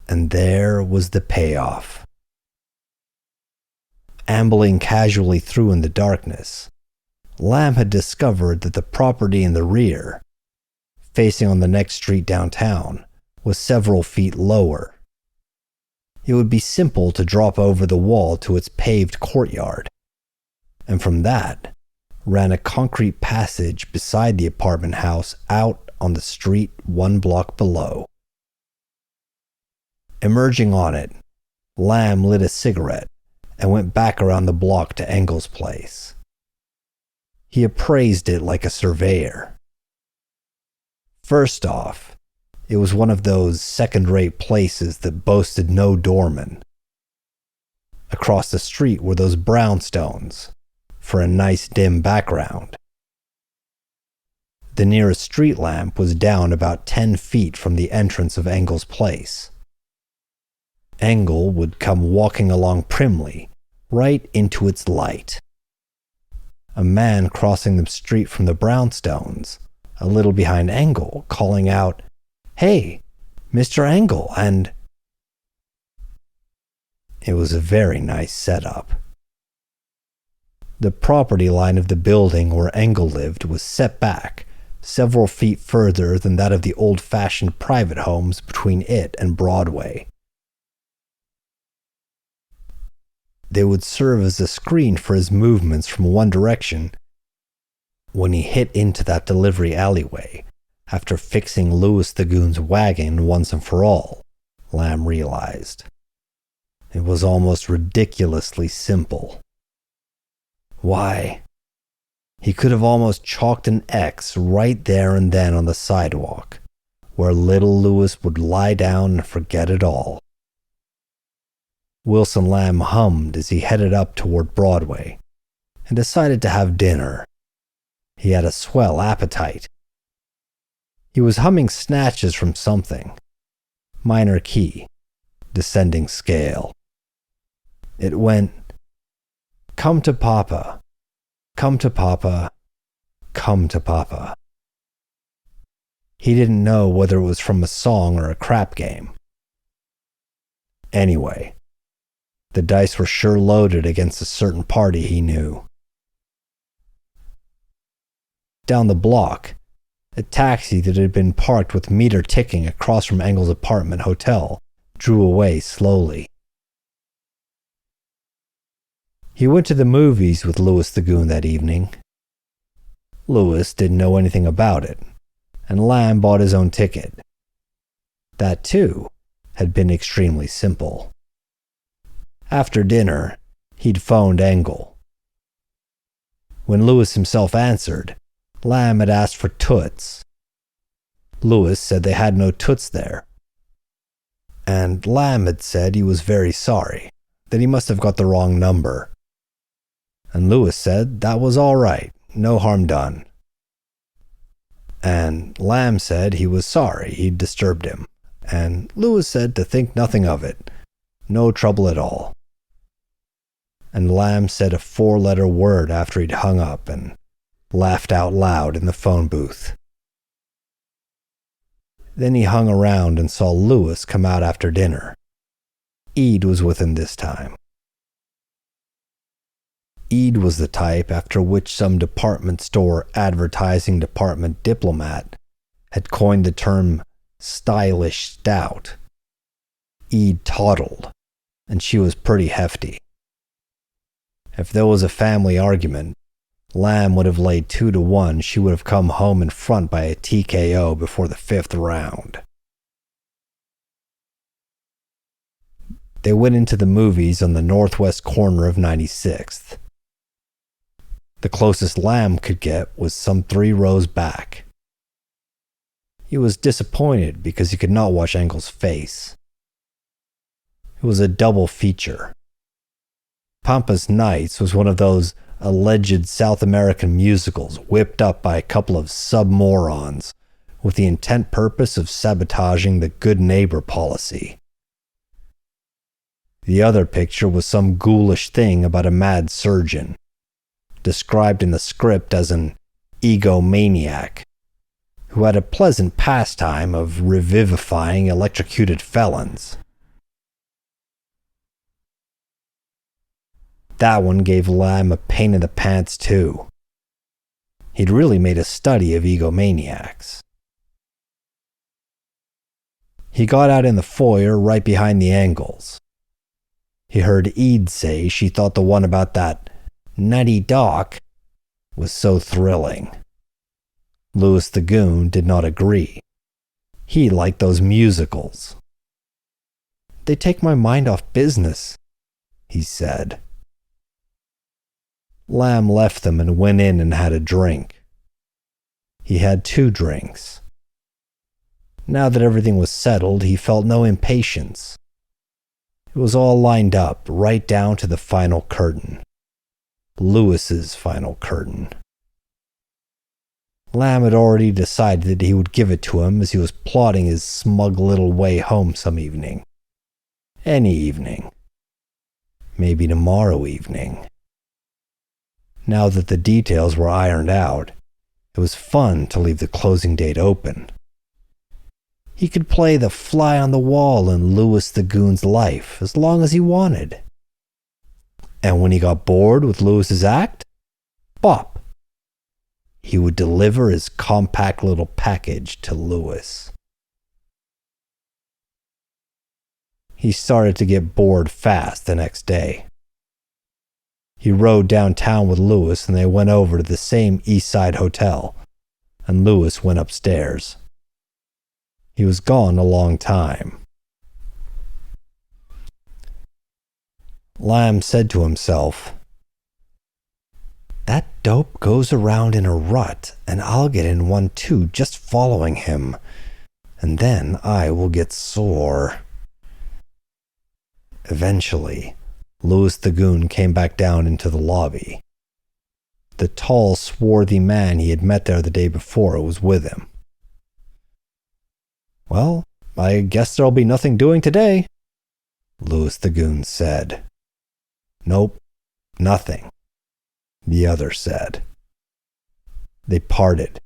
And there was the payoff. Ambling casually through in the darkness, Lamb had discovered that the property in the rear, facing on the next street downtown, was several feet lower. It would be simple to drop over the wall to its paved courtyard, and from that ran a concrete passage beside the apartment house out on the street 1 block below. Emerging on it, Lamb lit a cigarette and went back around the block to Engel's place. He appraised it like a surveyor. First off, it was one of those second-rate places that boasted no doorman. Across the street were those brownstones, for a nice dim background. The nearest street lamp was down about 10 feet from the entrance of Engel's place. Engel would come walking along primly, right into its light. A man crossing the street from the brownstones, a little behind Engel, calling out, "Hey, Mr. Engel," and it was a very nice setup. The property line of the building where Engel lived was set back several feet further than that of the old-fashioned private homes between it and Broadway. They would serve as a screen for his movements from one direction when he hit into that delivery alleyway after fixing Louis the Goon's wagon once and for all, Lamb realized. It was almost ridiculously simple. Why, he could have almost chalked an X right there and then on the sidewalk, where little Louis would lie down and forget it all. Wilson Lamb hummed as he headed up toward Broadway and decided to have dinner. He had a swell appetite. He was humming snatches from something. Minor key, descending scale. It went, "Come to Papa, come to Papa, come to Papa." He didn't know whether it was from a song or a crap game. Anyway, the dice were sure loaded against a certain party he knew. Down the block, a taxi that had been parked with meter ticking across from Engel's apartment hotel drew away slowly. He went to the movies with Louis the Goon that evening. Louis didn't know anything about it, and Lamb bought his own ticket. That, too, had been extremely simple. After dinner, he'd phoned Engel. When Louis himself answered, Lamb had asked for toots. Louis said they had no toots there. And Lamb had said he was very sorry, that he must have got the wrong number. And Louis said that was all right, no harm done. And Lamb said he was sorry he'd disturbed him, and Louis said to think nothing of it, no trouble at all. And Lamb said a 4-letter word after he'd hung up and laughed out loud in the phone booth. Then he hung around and saw Louis come out after dinner. Ede was with him this time. Ede was the type after which some department store advertising department diplomat had coined the term stylish stout. Ede toddled, and she was pretty hefty. If there was a family argument, Lamb would have laid 2-1 she would have come home in front by a TKO before the 5th round. They went into the movies on the northwest corner of 96th. The closest Lamb could get was some 3 rows back. He was disappointed because he could not watch Engel's face. It was a double feature. Pampas Nights was one of those alleged South American musicals whipped up by a couple of sub-morons with the intent purpose of sabotaging the good neighbor policy. The other picture was some ghoulish thing about a mad surgeon, described in the script as an egomaniac, who had a pleasant pastime of revivifying electrocuted felons. That one gave Lamb a pain in the pants too. He'd really made a study of egomaniacs. He got out in the foyer right behind the Engels. He heard Ede say she thought the one about that nutty doc was so thrilling. Louis the Goon did not agree. He liked those musicals. They take my mind off business," he said. Lamb left them and went in and had a drink. He had 2 drinks. Now that everything was settled, he felt no impatience. It was all lined up, right down to the final curtain. Lewis's final curtain. Lamb had already decided that he would give it to him as he was plotting his smug little way home some evening. Any evening. Maybe tomorrow evening. Now that the details were ironed out, it was fun to leave the closing date open. He could play the fly on the wall in Louis the Goon's life as long as he wanted. And when he got bored with Lewis's act, bop! He would deliver his compact little package to Louis. He started to get bored fast the next day. He rode downtown with Louis and they went over to the same East Side hotel, and Louis went upstairs. He was gone a long time. Lamb said to himself, "That dope goes around in a rut, and I'll get in one too just following him, and then I will get sore." Eventually, Louis the Goon came back down into the lobby. The tall, swarthy man he had met there the day before was with him. "Well, I guess there'll be nothing doing today," Louis the Goon said. "Nope, nothing," the other said. They parted.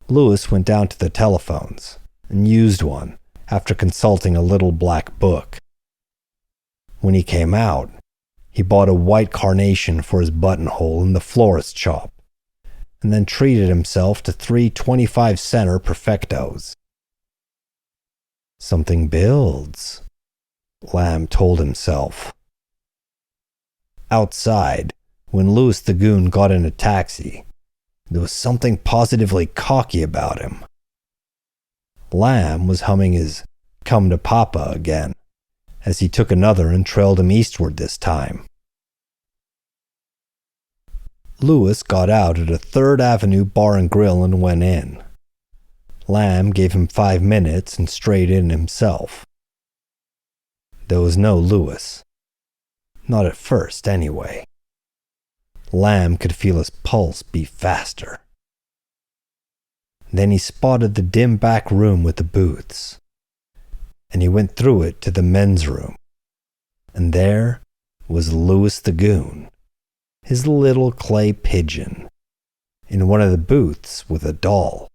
Louis went down to the telephones and used one after consulting a little black book. When he came out, he bought a white carnation for his buttonhole in the florist's shop, and then treated himself to 3 25-center perfectos. Something builds, Lamb told himself. Outside, when Louis the Goon got in a taxi, there was something positively cocky about him. Lamb was humming his "Come to Papa" again, as he took another and trailed him eastward this time. Louis got out at a 3rd Avenue bar and grill and went in. Lamb gave him 5 minutes and strayed in himself. There was no Louis. Not at first, anyway. Lamb could feel his pulse beat faster. Then he spotted the dim back room with the booths, and he went through it to the men's room. And there was Louis the Goon, his little clay pigeon, in one of the booths with a doll.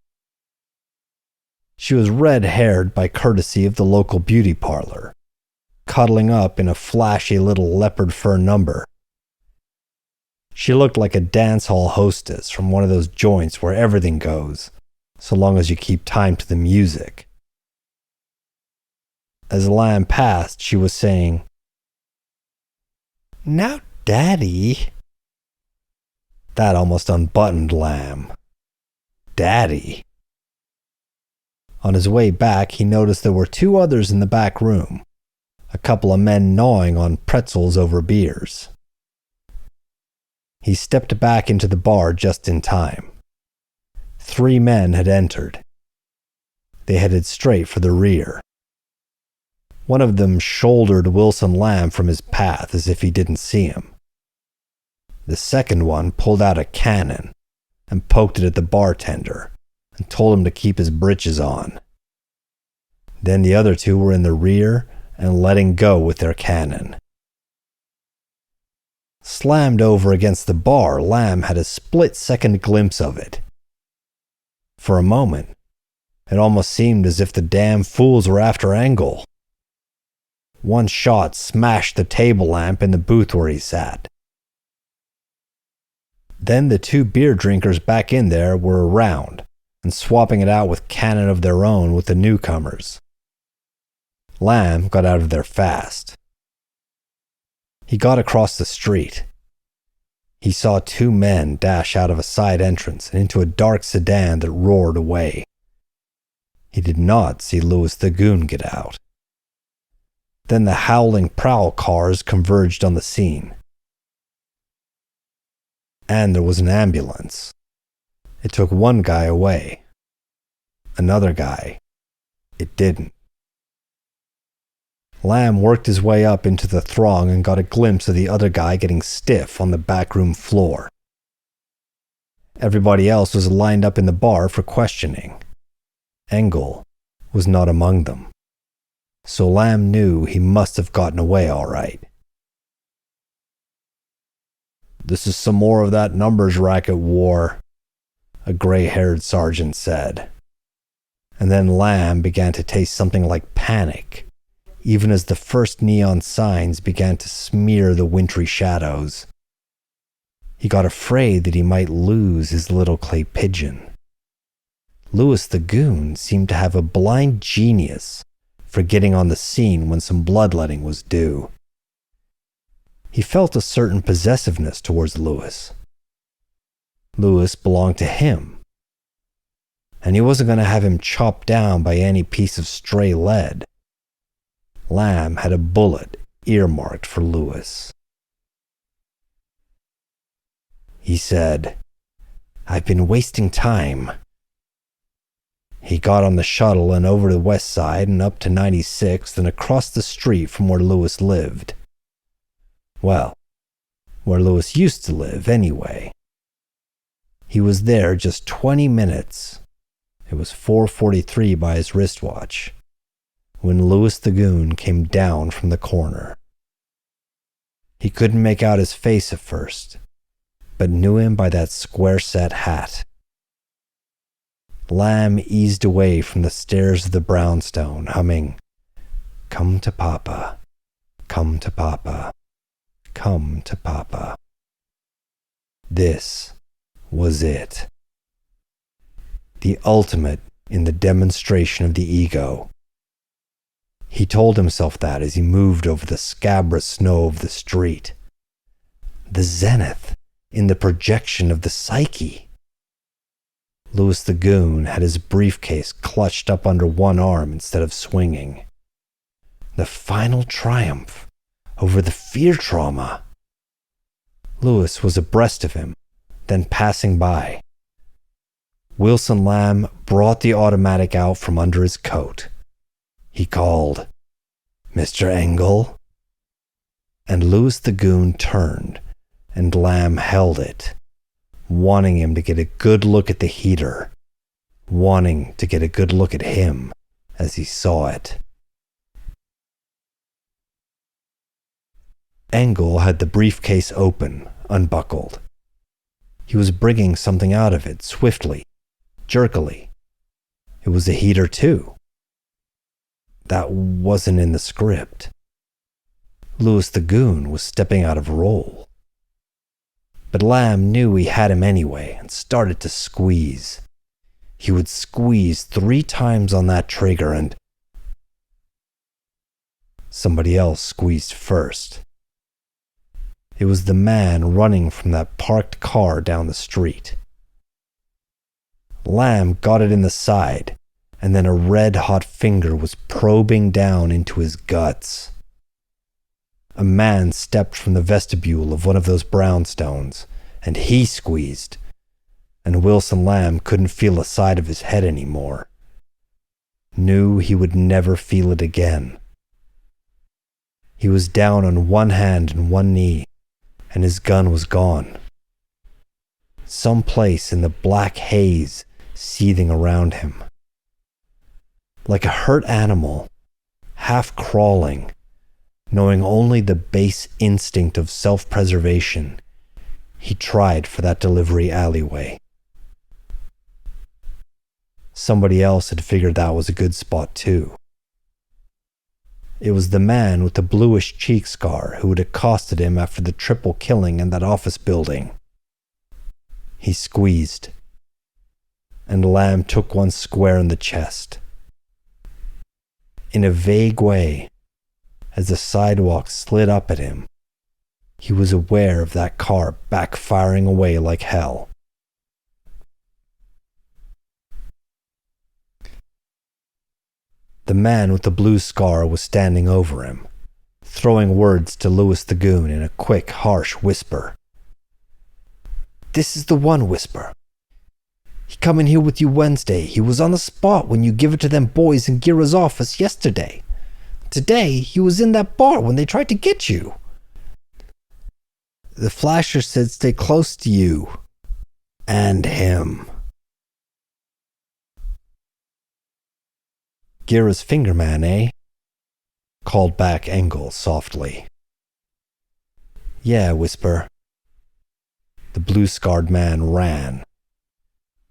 She was red-haired by courtesy of the local beauty parlor, cuddling up in a flashy little leopard fur number. She looked like a dance hall hostess from one of those joints where everything goes, so long as you keep time to the music. As Lamb passed, she was saying, "Now, Daddy." That almost unbuttoned Lamb. Daddy. On his way back, he noticed there were 2 others in the back room, a couple of men gnawing on pretzels over beers. He stepped back into the bar just in time. 3 men had entered. They headed straight for the rear. One of them shouldered Wilson Lamb from his path as if he didn't see him. The second one pulled out a cannon and poked it at the bartender and told him to keep his britches on. Then the other 2 were in the rear and letting go with their cannon. Slammed over against the bar, Lamb had a split-second glimpse of it. For a moment, it almost seemed as if the damn fools were after Engel. One shot smashed the table lamp in the booth where he sat. Then the 2 beer drinkers back in there were around and swapping it out with cannon of their own with the newcomers. Lamb got out of there fast. He got across the street. He saw 2 men dash out of a side entrance and into a dark sedan that roared away. He did not see Louis the Goon get out. Then the howling prowl cars converged on the scene. And there was an ambulance. It took one guy away. Another guy, it didn't. Lamb worked his way up into the throng and got a glimpse of the other guy getting stiff on the backroom floor. Everybody else was lined up in the bar for questioning. Engel was not among them. So Lamb knew he must have gotten away all right. "This is some more of that numbers racket war," a gray-haired sergeant said. And then Lamb began to taste something like panic, even as the first neon signs began to smear the wintry shadows. He got afraid that he might lose his little clay pigeon. Louis the Goon seemed to have a blind genius for getting on the scene when some bloodletting was due. He felt a certain possessiveness towards Louis. Louis belonged to him, and he wasn't going to have him chopped down by any piece of stray lead. Lamb had a bullet earmarked for Louis. He said, "I've been wasting time." He got on the shuttle and over to the west side and up to 96th and across the street from where Louis lived. Well, where Louis used to live anyway. He was there just 20 minutes. It was 4:43 by his wristwatch when Louis the Goon came down from the corner. He couldn't make out his face at first, but knew him by that square-set hat. Lamb eased away from the stairs of the brownstone, humming, "Come to Papa, come to Papa, come to Papa." This was it. The ultimate in the demonstration of the ego. He told himself that as he moved over the scabrous snow of the street. The zenith in the projection of the psyche. Louis the Goon had his briefcase clutched up under one arm instead of swinging. The final triumph over the fear trauma. Louis was abreast of him, then passing by. Wilson Lamb brought the automatic out from under his coat. He called, "Mr. Engel?" And Louis the Goon turned, and Lamb held it, wanting him to get a good look at the heater, wanting to get a good look at him as he saw it. Engel had the briefcase open, unbuckled. He was bringing something out of it swiftly, jerkily. It was a heater too. That wasn't in the script. Louis the Goon was stepping out of role. But Lamb knew he had him anyway and started to squeeze. He would squeeze 3 times on that trigger and somebody else squeezed first. It was the man running from that parked car down the street. Lamb got it in the side, and then a red-hot finger was probing down into his guts. A man stepped from the vestibule of one of those brownstones, and he squeezed, and Wilson Lamb couldn't feel the side of his head anymore. Knew he would never feel it again. He was down on one hand and one knee, and his gun was gone. Someplace in the black haze seething around him. Like a hurt animal, half crawling, knowing only the base instinct of self-preservation, he tried for that delivery alleyway. Somebody else had figured that was a good spot too. It was the man with the bluish cheek scar who had accosted him after the triple killing in that office building. He squeezed, and Lamb took one square in the chest. In a vague way, as the sidewalk slid up at him, he was aware of that car backfiring away like hell. The man with the blue scar was standing over him, throwing words to Louis the Goon in a quick, harsh whisper. "This is the one, Whisper. He come in here with you Wednesday. He was on the spot when you give it to them boys in Gira's office yesterday. Today, he was in that bar when they tried to get you. The flasher said stay close to you. And him." "Gira's fingerman, eh?" called back Engel softly. "Yeah, Whisper." The blue-scarred man ran.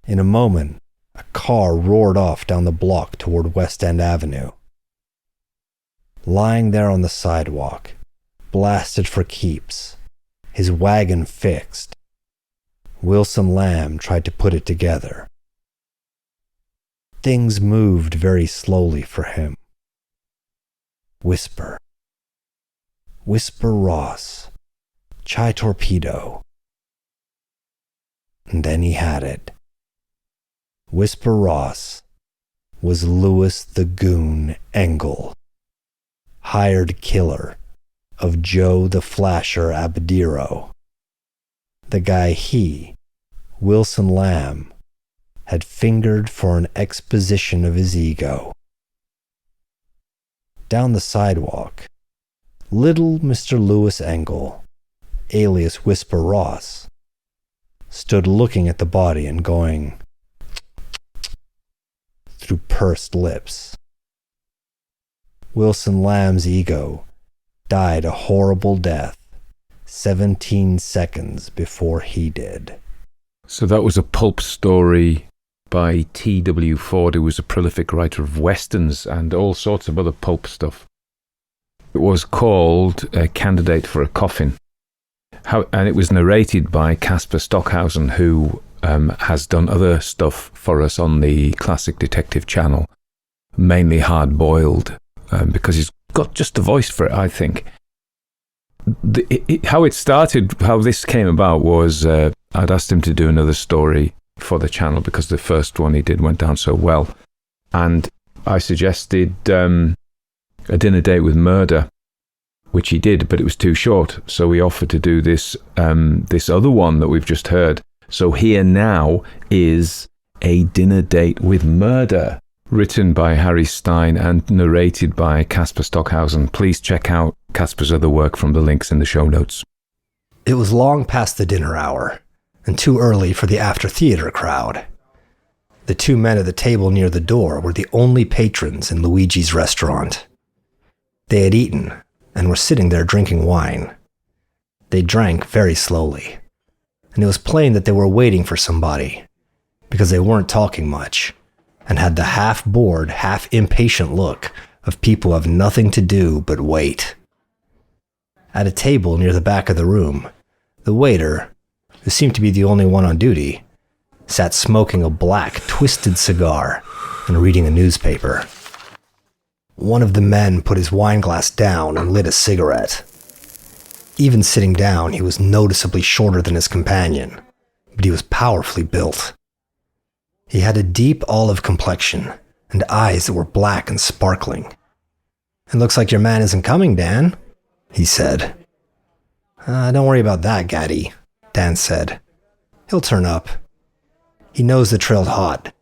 In a moment, a car roared off down the block toward West End Avenue. Lying there on the sidewalk, blasted for keeps, his wagon fixed, Wilson Lamb tried to put it together. Things moved very slowly for him. Whisper. Whisper Ross. Chai Torpedo. And then he had it. Whisper Ross was Louis the Goon Engel, hired killer of Joe the Flasher Abadiro, the guy he, Wilson Lamb, had fingered for an exposition of his ego. Down the sidewalk, little Mr. Louis Engel, alias Whisper Ross, stood looking at the body and going through pursed lips. Wilson Lamb's ego died a horrible death 17 seconds before he did. So that was a pulp story by T.W. Ford, who was a prolific writer of westerns and all sorts of other pulp stuff. It was called A Candidate for a Coffin. And it was narrated by Caspar Stockhuyzen, who has done other stuff for us on the Classic Detective channel, mainly hard-boiled, because he's got just the voice for it, I think. How it started, how this came about was I'd asked him to do another story for the channel because the first one he did went down so well. And I suggested A Dinner Date with Murder, which he did, but it was too short. So we offered to do this other one that we've just heard. So here now is A Dinner Date with Murder, written by Harry Stein and narrated by Caspar Stockhuyzen. Please check out Caspar's other work from the links in the show notes. It was long past the dinner hour, and too early for the after-theater crowd. The two men at the table near the door were the only patrons in Luigi's restaurant. They had eaten, and were sitting there drinking wine. They drank very slowly, and it was plain that they were waiting for somebody, because they weren't talking much, and had the half-bored, half-impatient look of people who have nothing to do but wait. At a table near the back of the room, the waiter, who seemed to be the only one on duty, sat smoking a black, twisted cigar and reading a newspaper. One of the men put his wine glass down and lit a cigarette. Even sitting down, he was noticeably shorter than his companion, but he was powerfully built. He had a deep olive complexion and eyes that were black and sparkling. "It looks like your man isn't coming, Dan," he said. Don't worry about that, Gaddy," Dan said. "He'll turn up. He knows the trail's hot,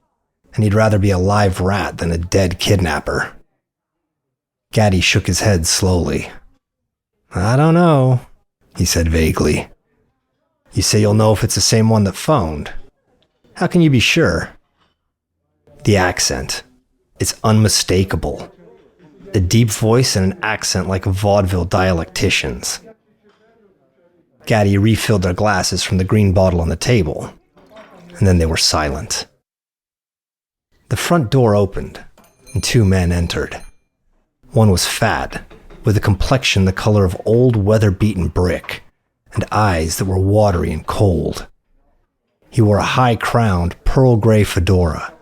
and he'd rather be a live rat than a dead kidnapper." Gaddy shook his head slowly. "I don't know," he said vaguely. "You say you'll know if it's the same one that phoned. How can you be sure?" "The accent. It's unmistakable. A deep voice and an accent like vaudeville dialecticians." Gaddy refilled their glasses from the green bottle on the table, and then they were silent. The front door opened, and two men entered. One was fat, with a complexion the color of old weather-beaten brick, and eyes that were watery and cold. He wore a high-crowned, pearl-gray fedora,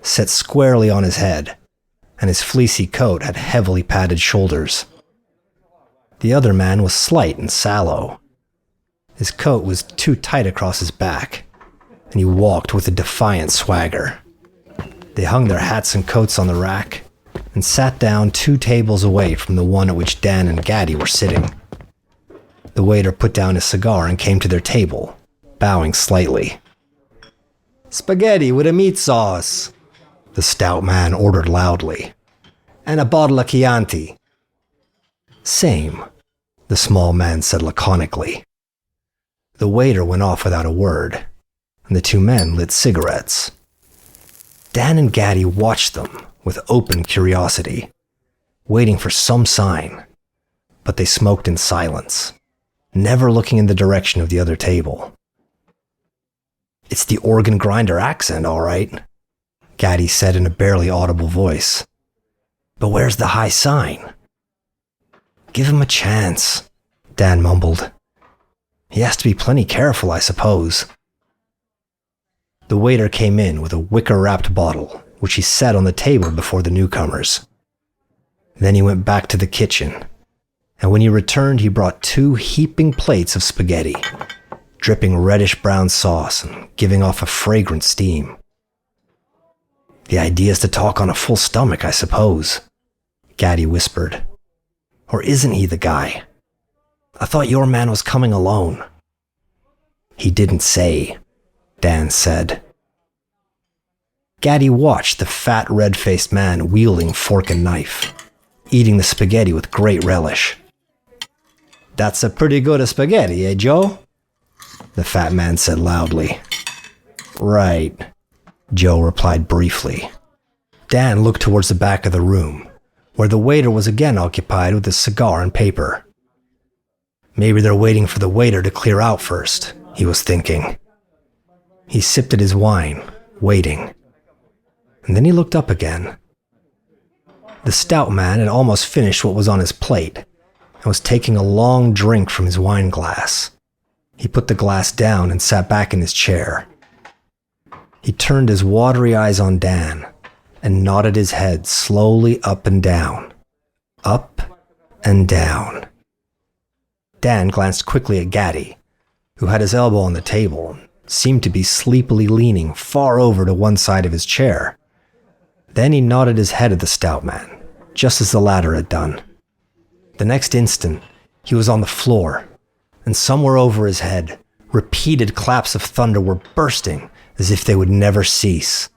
set squarely on his head, and his fleecy coat had heavily padded shoulders. The other man was slight and sallow. His coat was too tight across his back, and he walked with a defiant swagger. They hung their hats and coats on the rack, and sat down 2 tables away from the one at which Dan and Gaddy were sitting. The waiter put down his cigar and came to their table, bowing slightly. "Spaghetti with a meat sauce," the stout man ordered loudly. "And a bottle of Chianti." "Same," the small man said laconically. The waiter went off without a word, and the 2 men lit cigarettes. Dan and Gaddy watched them with open curiosity, waiting for some sign, but they smoked in silence, never looking in the direction of the other table. "It's the organ grinder accent, all right," Gaddy said in a barely audible voice. "But where's the high sign?" "Give him a chance," Dan mumbled. "He has to be plenty careful, I suppose." The waiter came in with a wicker-wrapped bottle, which he set on the table before the newcomers. Then he went back to the kitchen, and when he returned he brought 2 heaping plates of spaghetti, dripping reddish-brown sauce and giving off a fragrant steam. "The idea is to talk on a full stomach, I suppose," Gaddy whispered. "Or isn't he the guy? I thought your man was coming alone." "He didn't say," Dan said. Gaddy watched the fat, red-faced man wielding fork and knife, eating the spaghetti with great relish. "That's a pretty good spaghetti, eh, Joe?" the fat man said loudly. "Right," Joe replied briefly. Dan looked towards the back of the room, where the waiter was again occupied with his cigar and paper. Maybe they're waiting for the waiter to clear out first, he was thinking. He sipped at his wine, waiting. And then he looked up again. The stout man had almost finished what was on his plate and was taking a long drink from his wine glass. He put the glass down and sat back in his chair. He turned his watery eyes on Dan and nodded his head slowly up and down. Up and down. Dan glanced quickly at Gaddy, who had his elbow on the table and seemed to be sleepily leaning far over to one side of his chair. Then he nodded his head at the stout man, just as the latter had done. The next instant, he was on the floor, and somewhere over his head, repeated claps of thunder were bursting as if they would never cease,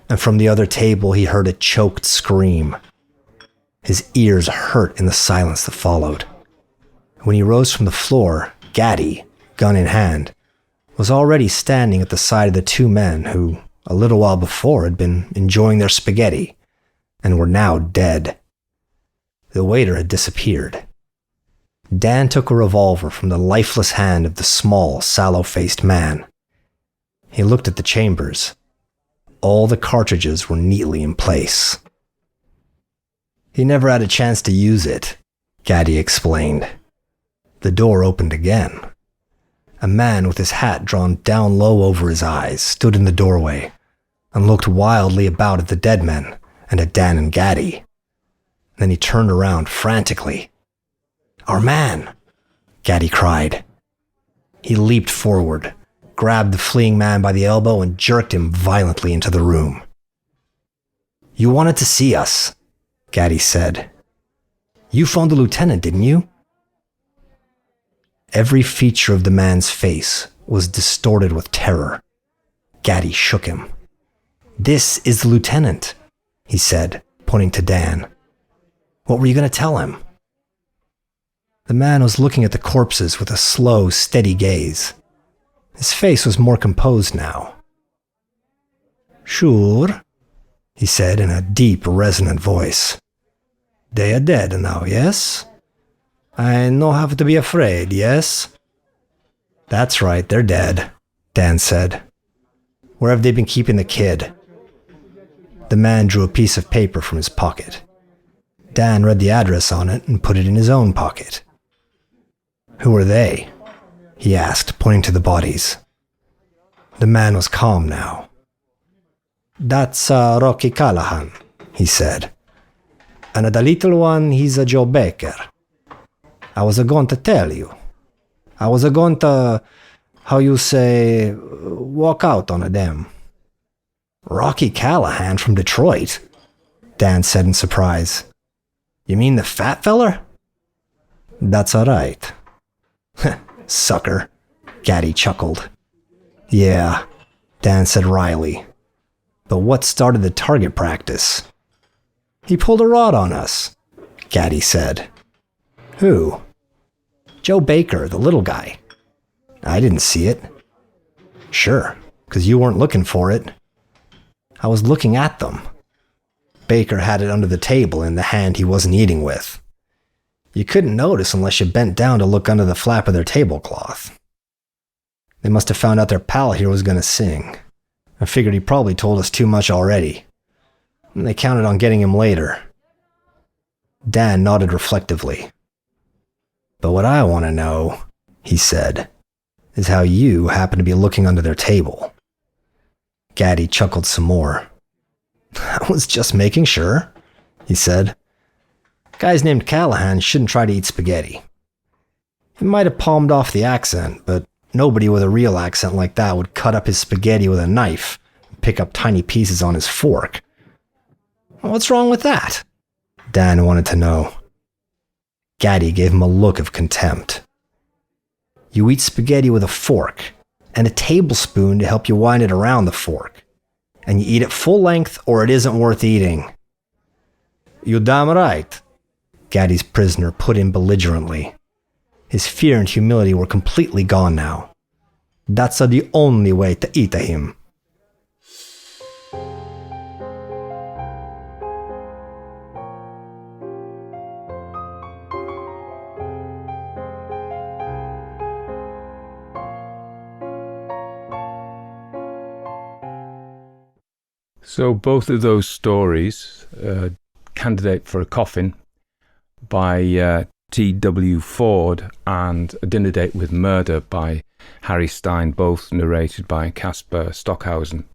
and from the other table he heard a choked scream. His ears hurt in the silence that followed. When he rose from the floor, Gaddy, gun in hand, was already standing at the side of the 2 men who, a little while before, had been enjoying their spaghetti, and were now dead. The waiter had disappeared. Dan took a revolver from the lifeless hand of the small, sallow-faced man. He looked at the chambers. All the cartridges were neatly in place. "He never had a chance to use it," Gaddy explained. The door opened again. A man with his hat drawn down low over his eyes stood in the doorway and looked wildly about at the dead men and at Dan and Gaddy. Then he turned around frantically. "Our man!" Gaddy cried. He leaped forward, grabbed the fleeing man by the elbow and jerked him violently into the room. "You wanted to see us," Gaddy said. "You phoned the lieutenant, didn't you?" Every feature of the man's face was distorted with terror. Gaddy shook him. "This is the lieutenant," he said, pointing to Dan. "What were you going to tell him?" The man was looking at the corpses with a slow, steady gaze. His face was more composed now. "Sure," he said in a deep, resonant voice. "They are dead now, yes? I no have to be afraid, yes?" "That's right, they're dead," Dan said. "Where have they been keeping the kid?" The man drew a piece of paper from his pocket. Dan read the address on it and put it in his own pocket. "Who are they?" he asked, pointing to the bodies. The man was calm now. "That's Rocky Callahan," he said. "And the little one, he's a Joe Baker. I was going to tell you. I was going to, how you say, walk out on them." "Rocky Callahan from Detroit?" Dan said in surprise. You mean the fat feller? That's all right. Sucker, Gaddy chuckled. Yeah, Dan said wryly. But what started the target practice? He pulled a rod on us, Gaddy said. Who? Joe Baker, the little guy. I didn't see it. Sure, 'cause you weren't looking for it. I was looking at them. Baker had it under the table in the hand he wasn't eating with. You couldn't notice unless you bent down to look under the flap of their tablecloth. They must have found out their pal here was going to sing. I figured he probably told us too much already. And they counted on getting him later. Dan nodded reflectively. But what I want to know, he said, is how you happen to be looking under their table. Gaddy chuckled some more. I was just making sure, he said. Guys named Callahan shouldn't try to eat spaghetti. He might have palmed off the accent, but nobody with a real accent like that would cut up his spaghetti with a knife and pick up tiny pieces on his fork. What's wrong with that? Dan wanted to know. Gaddy gave him a look of contempt. You eat spaghetti with a fork and a tablespoon to help you wind it around the fork. And you eat it full length or it isn't worth eating. You damn right, Gaddy's prisoner put in belligerently. His fear and humility were completely gone now. That's the only way to eat him. So both of those stories, Candidate for a Coffin by T.W. Ford and A Dinner Date with Murder by Harry Stein, both narrated by Caspar Stockhuyzen,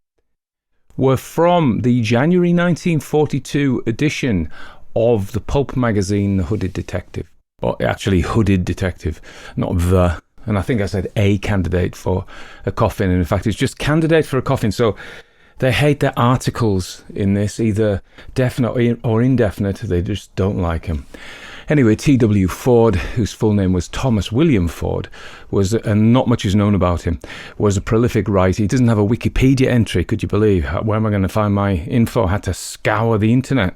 were from the January 1942 edition of the Pulp magazine, The Hooded Detective. Or actually, Hooded Detective, not the. And I think I said a candidate for a coffin. And in fact, it's just Candidate for a Coffin. So they hate their articles in this, either definite or indefinite. They just don't like them. Anyway, T.W. Ford, whose full name was Thomas William Ford, was, and not much is known about him, was a prolific writer. He doesn't have a Wikipedia entry, could you believe? Where am I going to find my info? I had to scour the internet.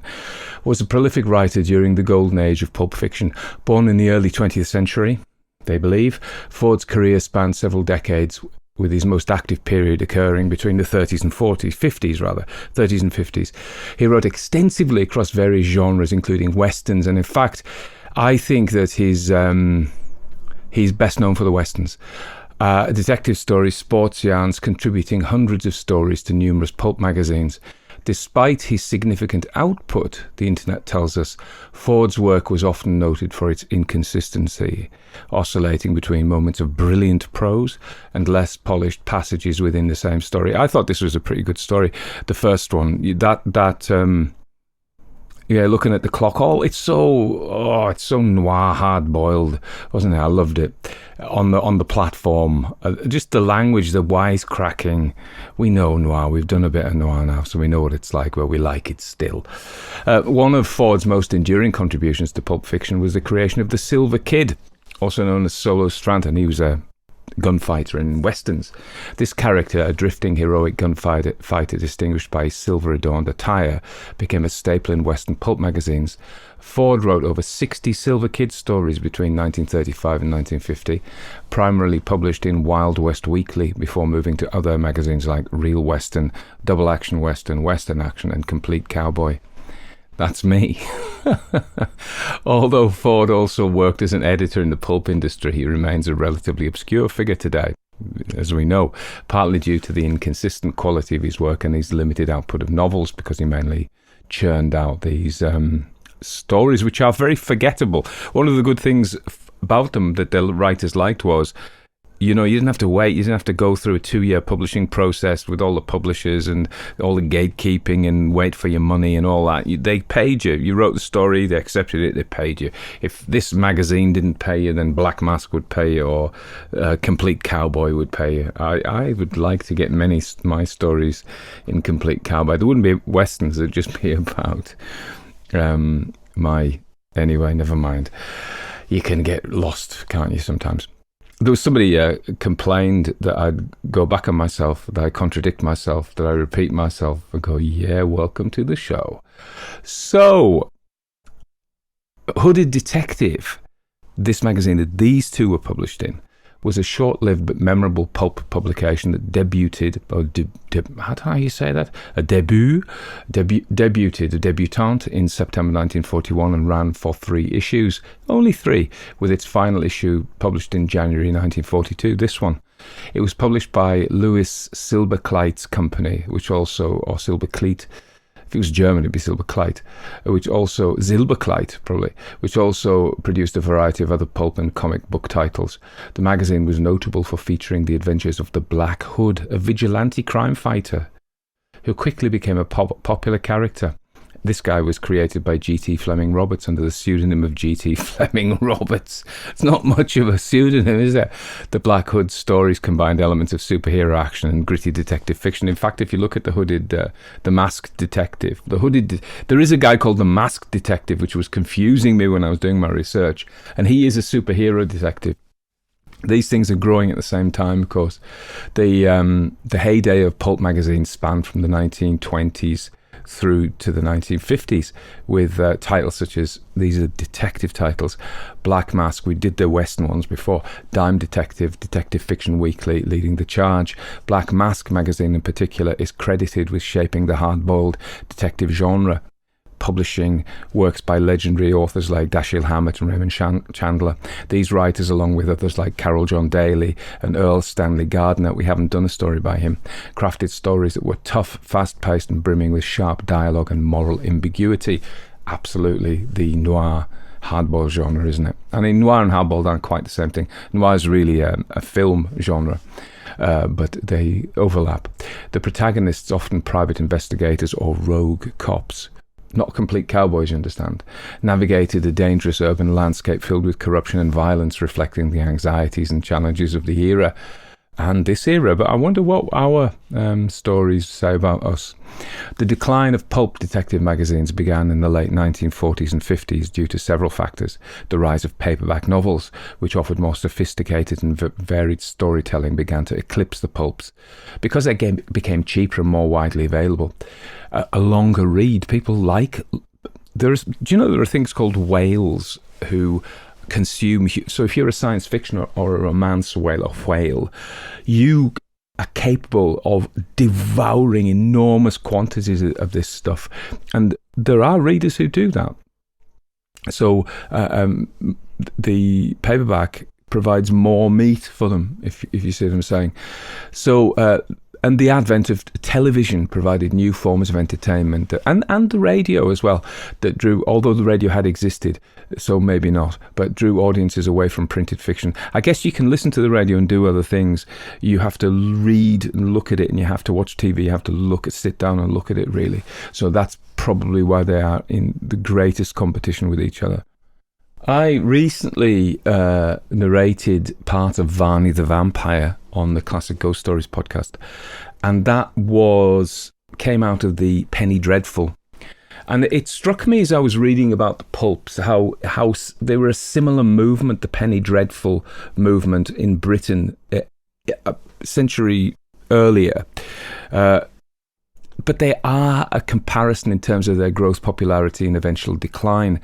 Was a prolific writer during the golden age of pulp fiction. Born in the early 20th century, they believe, Ford's career spanned several decades, with his most active period occurring between the 30s and 30s and 50s. He wrote extensively across various genres, including westerns, and in fact, I think that he's best known for the westerns. Detective stories, sports yarns, contributing hundreds of stories to numerous pulp magazines. Despite his significant output, the internet tells us, Ford's work was often noted for its inconsistency, oscillating between moments of brilliant prose and less polished passages within the same story. I thought this was a pretty good story. The first one, looking at the clock, it's so noir, hard-boiled, wasn't it? I loved it. On the platform, just the language, the wisecracking. We know noir. We've done a bit of noir now, so we know what it's like, but we like it still. One of Ford's most enduring contributions to pulp fiction was the creation of the Silver Kid, also known as Solo Stratton. He was a gunfighter in westerns. This character, a drifting heroic gunfighter distinguished by his silver-adorned attire, became a staple in western pulp magazines. Ford wrote over 60 Silver Kid stories between 1935 and 1950, primarily published in Wild West Weekly before moving to other magazines like Real Western, Double Action Western, Western Action, and Complete Cowboy. That's me. Although Ford also worked as an editor in the pulp industry, he remains a relatively obscure figure today, as we know, partly due to the inconsistent quality of his work and his limited output of novels, because he mainly churned out these stories which are very forgettable. One of the good things about them that the writers liked was You didn't have to wait. You didn't have to go through a 2-year publishing process with all the publishers and all the gatekeeping and wait for your money and all that. They paid you. You wrote the story, they accepted it, they paid you. If this magazine didn't pay you, then Black Mask would pay you, or Complete Cowboy would pay you. I would like to get my stories in Complete Cowboy. There wouldn't be westerns, it'd just be about Anyway, never mind. You can get lost, can't you, sometimes? There was somebody complained that I'd go back on myself, that I contradict myself, that I repeat myself and go, yeah, welcome to the show. So, Hooded Detective, this magazine that these two were published in, was a short-lived but memorable pulp publication that debuted, how do you say that? Debuted, a debutante in September 1941 and ran for 3 issues, only 3, with its final issue published in January 1942, this one. It was published by Louis Silberkleit's company, or Silberkleit. If it was German, it'd be Silberkleit, which also produced a variety of other pulp and comic book titles. The magazine was notable for featuring the adventures of the Black Hood, a vigilante crime fighter who quickly became a popular character. This guy was created by G.T. Fleming Roberts under the pseudonym of G.T. Fleming Roberts. It's not much of a pseudonym, is it? The Black Hood stories combined elements of superhero action and gritty detective fiction. In fact, if you look at the Masked Detective, there is a guy called the Masked Detective, which was confusing me when I was doing my research, and he is a superhero detective. These things are growing at the same time, of course. The heyday of pulp magazines spanned from the 1920s through to the 1950s, with titles such as, these are detective titles, Black Mask, we did the Western ones before, Dime Detective, Detective Fiction Weekly leading the charge. Black Mask magazine in particular is credited with shaping the hard-boiled detective genre, publishing works by legendary authors like Dashiell Hammett and Raymond Chandler. These writers, along with others like Carol John Daly and Earl Stanley Gardner, we haven't done a story by him, crafted stories that were tough, fast-paced and brimming with sharp dialogue and moral ambiguity. Absolutely the noir hardboiled genre, isn't it? I mean, noir and hardboiled aren't quite the same thing. Noir is really a film genre. But they overlap. The protagonists, often private investigators or rogue cops, not complete cowboys, you understand, navigated a dangerous urban landscape filled with corruption and violence, reflecting the anxieties and challenges of the era and this era. But I wonder what our stories say about us. The decline of pulp detective magazines began in the late 1940s and 50s due to several factors. The rise of paperback novels, which offered more sophisticated and varied storytelling, began to eclipse the pulps because they became cheaper and more widely available. A longer read. People like... do you know there are things called whales who consume... So if you're a science fiction or a romance whale, you are capable of devouring enormous quantities of this stuff. And there are readers who do that. So the paperback provides more meat for them, if you see what I'm saying. So... and the advent of television provided new forms of entertainment, and the radio as well, that drew, although the radio had existed, so maybe not, but drew audiences away from printed fiction. I guess you can listen to the radio and do other things. You have to read and look at it, and you have to watch TV. You have to sit down and look at it, really. So that's probably why they are in the greatest competition with each other. I recently narrated part of Varney the Vampire on the Classic Ghost Stories podcast, and that came out of the Penny Dreadful. And it struck me as I was reading about the pulps how they were a similar movement, the Penny Dreadful movement in Britain a century earlier. But they are a comparison in terms of their growth, popularity and eventual decline.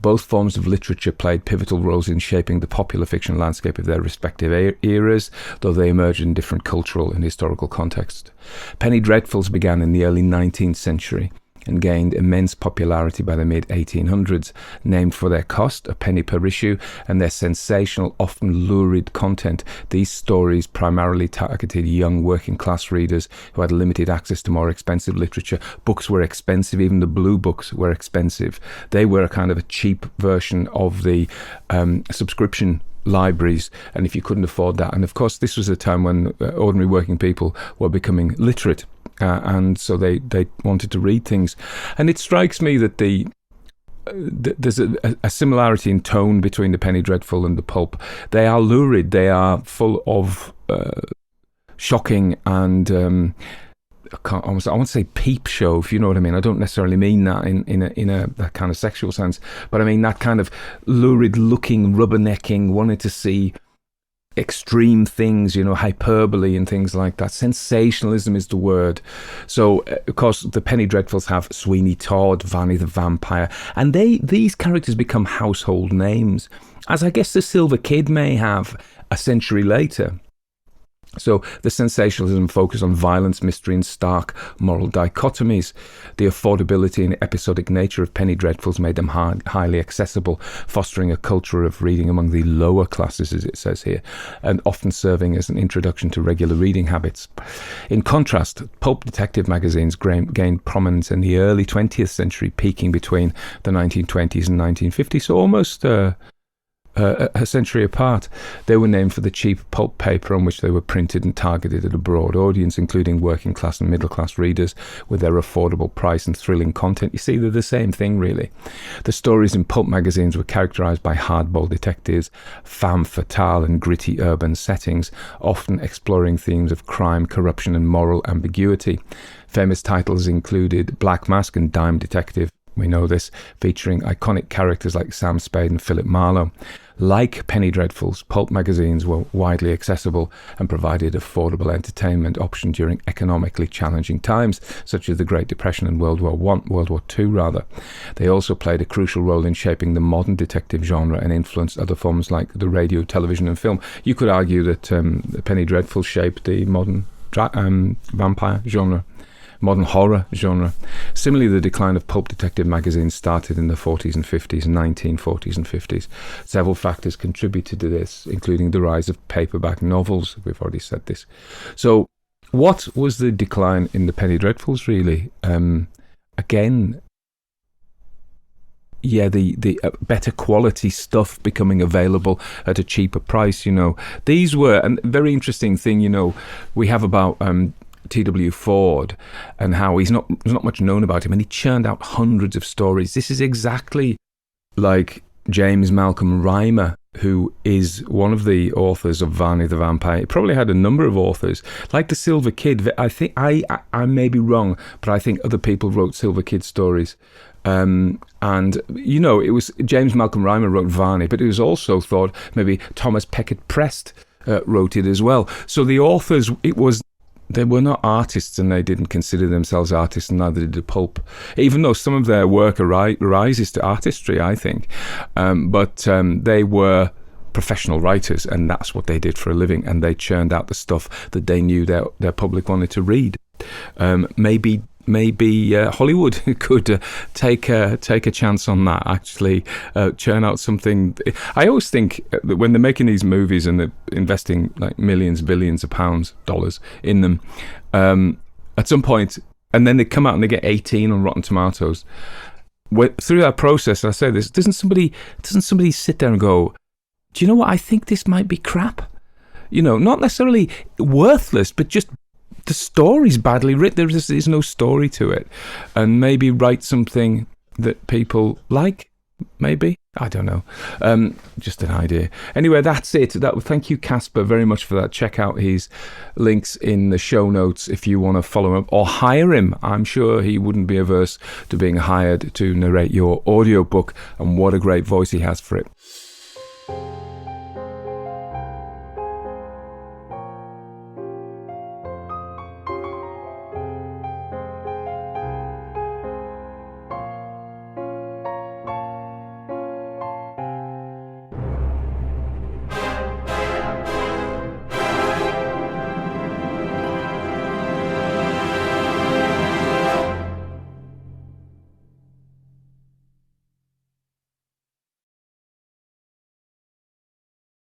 Both forms of literature played pivotal roles in shaping the popular fiction landscape of their respective eras, though they emerged in different cultural and historical contexts. Penny Dreadfuls began in the early 19th century and gained immense popularity by the mid-1800s, named for their cost, a penny per issue, and their sensational, often lurid content. These stories primarily targeted young working-class readers who had limited access to more expensive literature. Books were expensive, even the blue books were expensive. They were a kind of a cheap version of the subscription libraries, and if you couldn't afford that, and of course this was a time when ordinary working people were becoming literate, and so they wanted to read things. And it strikes me that there's a similarity in tone between the Penny Dreadful and the Pulp. They are lurid, they are full of shocking and I want to say peep show, if you know what I mean. I don't necessarily mean that in a kind of sexual sense, but I mean that kind of lurid looking, rubbernecking, wanting to see extreme things, hyperbole and things like that. Sensationalism is the word. So of course the Penny Dreadfuls have Sweeney Todd, Vanny the Vampire, and these characters become household names, as I guess the Silver Kid may have a century later. So the sensationalism focused on violence, mystery and stark moral dichotomies. The affordability and episodic nature of Penny Dreadfuls made them highly accessible, fostering a culture of reading among the lower classes, as it says here, and often serving as an introduction to regular reading habits. In contrast, pulp detective magazines gained prominence in the early 20th century, peaking between the 1920s and 1950s, so almost a century apart. They were named for the cheap pulp paper on which they were printed and targeted at a broad audience, including working class and middle class readers, with their affordable price and thrilling content. You see, they're the same thing, really. The stories in pulp magazines were characterized by hardball detectives, femme fatale and gritty urban settings, often exploring themes of crime, corruption and moral ambiguity. Famous titles included Black Mask and Dime Detective, we know this, featuring iconic characters like Sam Spade and Philip Marlowe. Like Penny Dreadfuls, pulp magazines were widely accessible and provided affordable entertainment option during economically challenging times, such as the Great Depression and World War II rather. They also played a crucial role in shaping the modern detective genre and influenced other forms like the radio, television and film. You could argue that Penny Dreadfuls shaped the modern vampire genre, modern horror genre. Similarly, the decline of pulp detective magazines started in the 40s and 50s, 1940s and 50s. Several factors contributed to this, including the rise of paperback novels. We've already said this. So what was the decline in the Penny Dreadfuls, really? Again, the better quality stuff becoming available at a cheaper price, These were, and very interesting thing, we have about T.W. Ford and how there's not much known about him, and he churned out hundreds of stories. This is exactly like James Malcolm Rymer, who is one of the authors of Varney the Vampire. He probably had a number of authors, like the Silver Kid. I think I may be wrong, but I think other people wrote Silver Kid stories. And it was James Malcolm Rymer wrote Varney, but it was also thought maybe Thomas Peckett Prest wrote it as well. So the authors, they were not artists, and they didn't consider themselves artists, and neither did the pulp, even though some of their work rises to artistry, I think. But they were professional writers, and that's what they did for a living, and they churned out the stuff that they knew their public wanted to read. Maybe Hollywood could take a chance on that, actually churn out something. I always think that when they're making these movies and they're investing like millions, billions of dollars in them, at some point, and then they come out and they get 18 on Rotten Tomatoes. Through that process, I say this, doesn't somebody sit there and go, do you know what, I think this might be crap? Not necessarily worthless, but just the story's badly written. There's no story to it. And maybe write something that people like, maybe. I don't know. Just an idea. Anyway, that's it. Thank you, Caspar, very much for that. Check out his links in the show notes if you want to follow him or hire him. I'm sure he wouldn't be averse to being hired to narrate your audiobook, and what a great voice he has for it.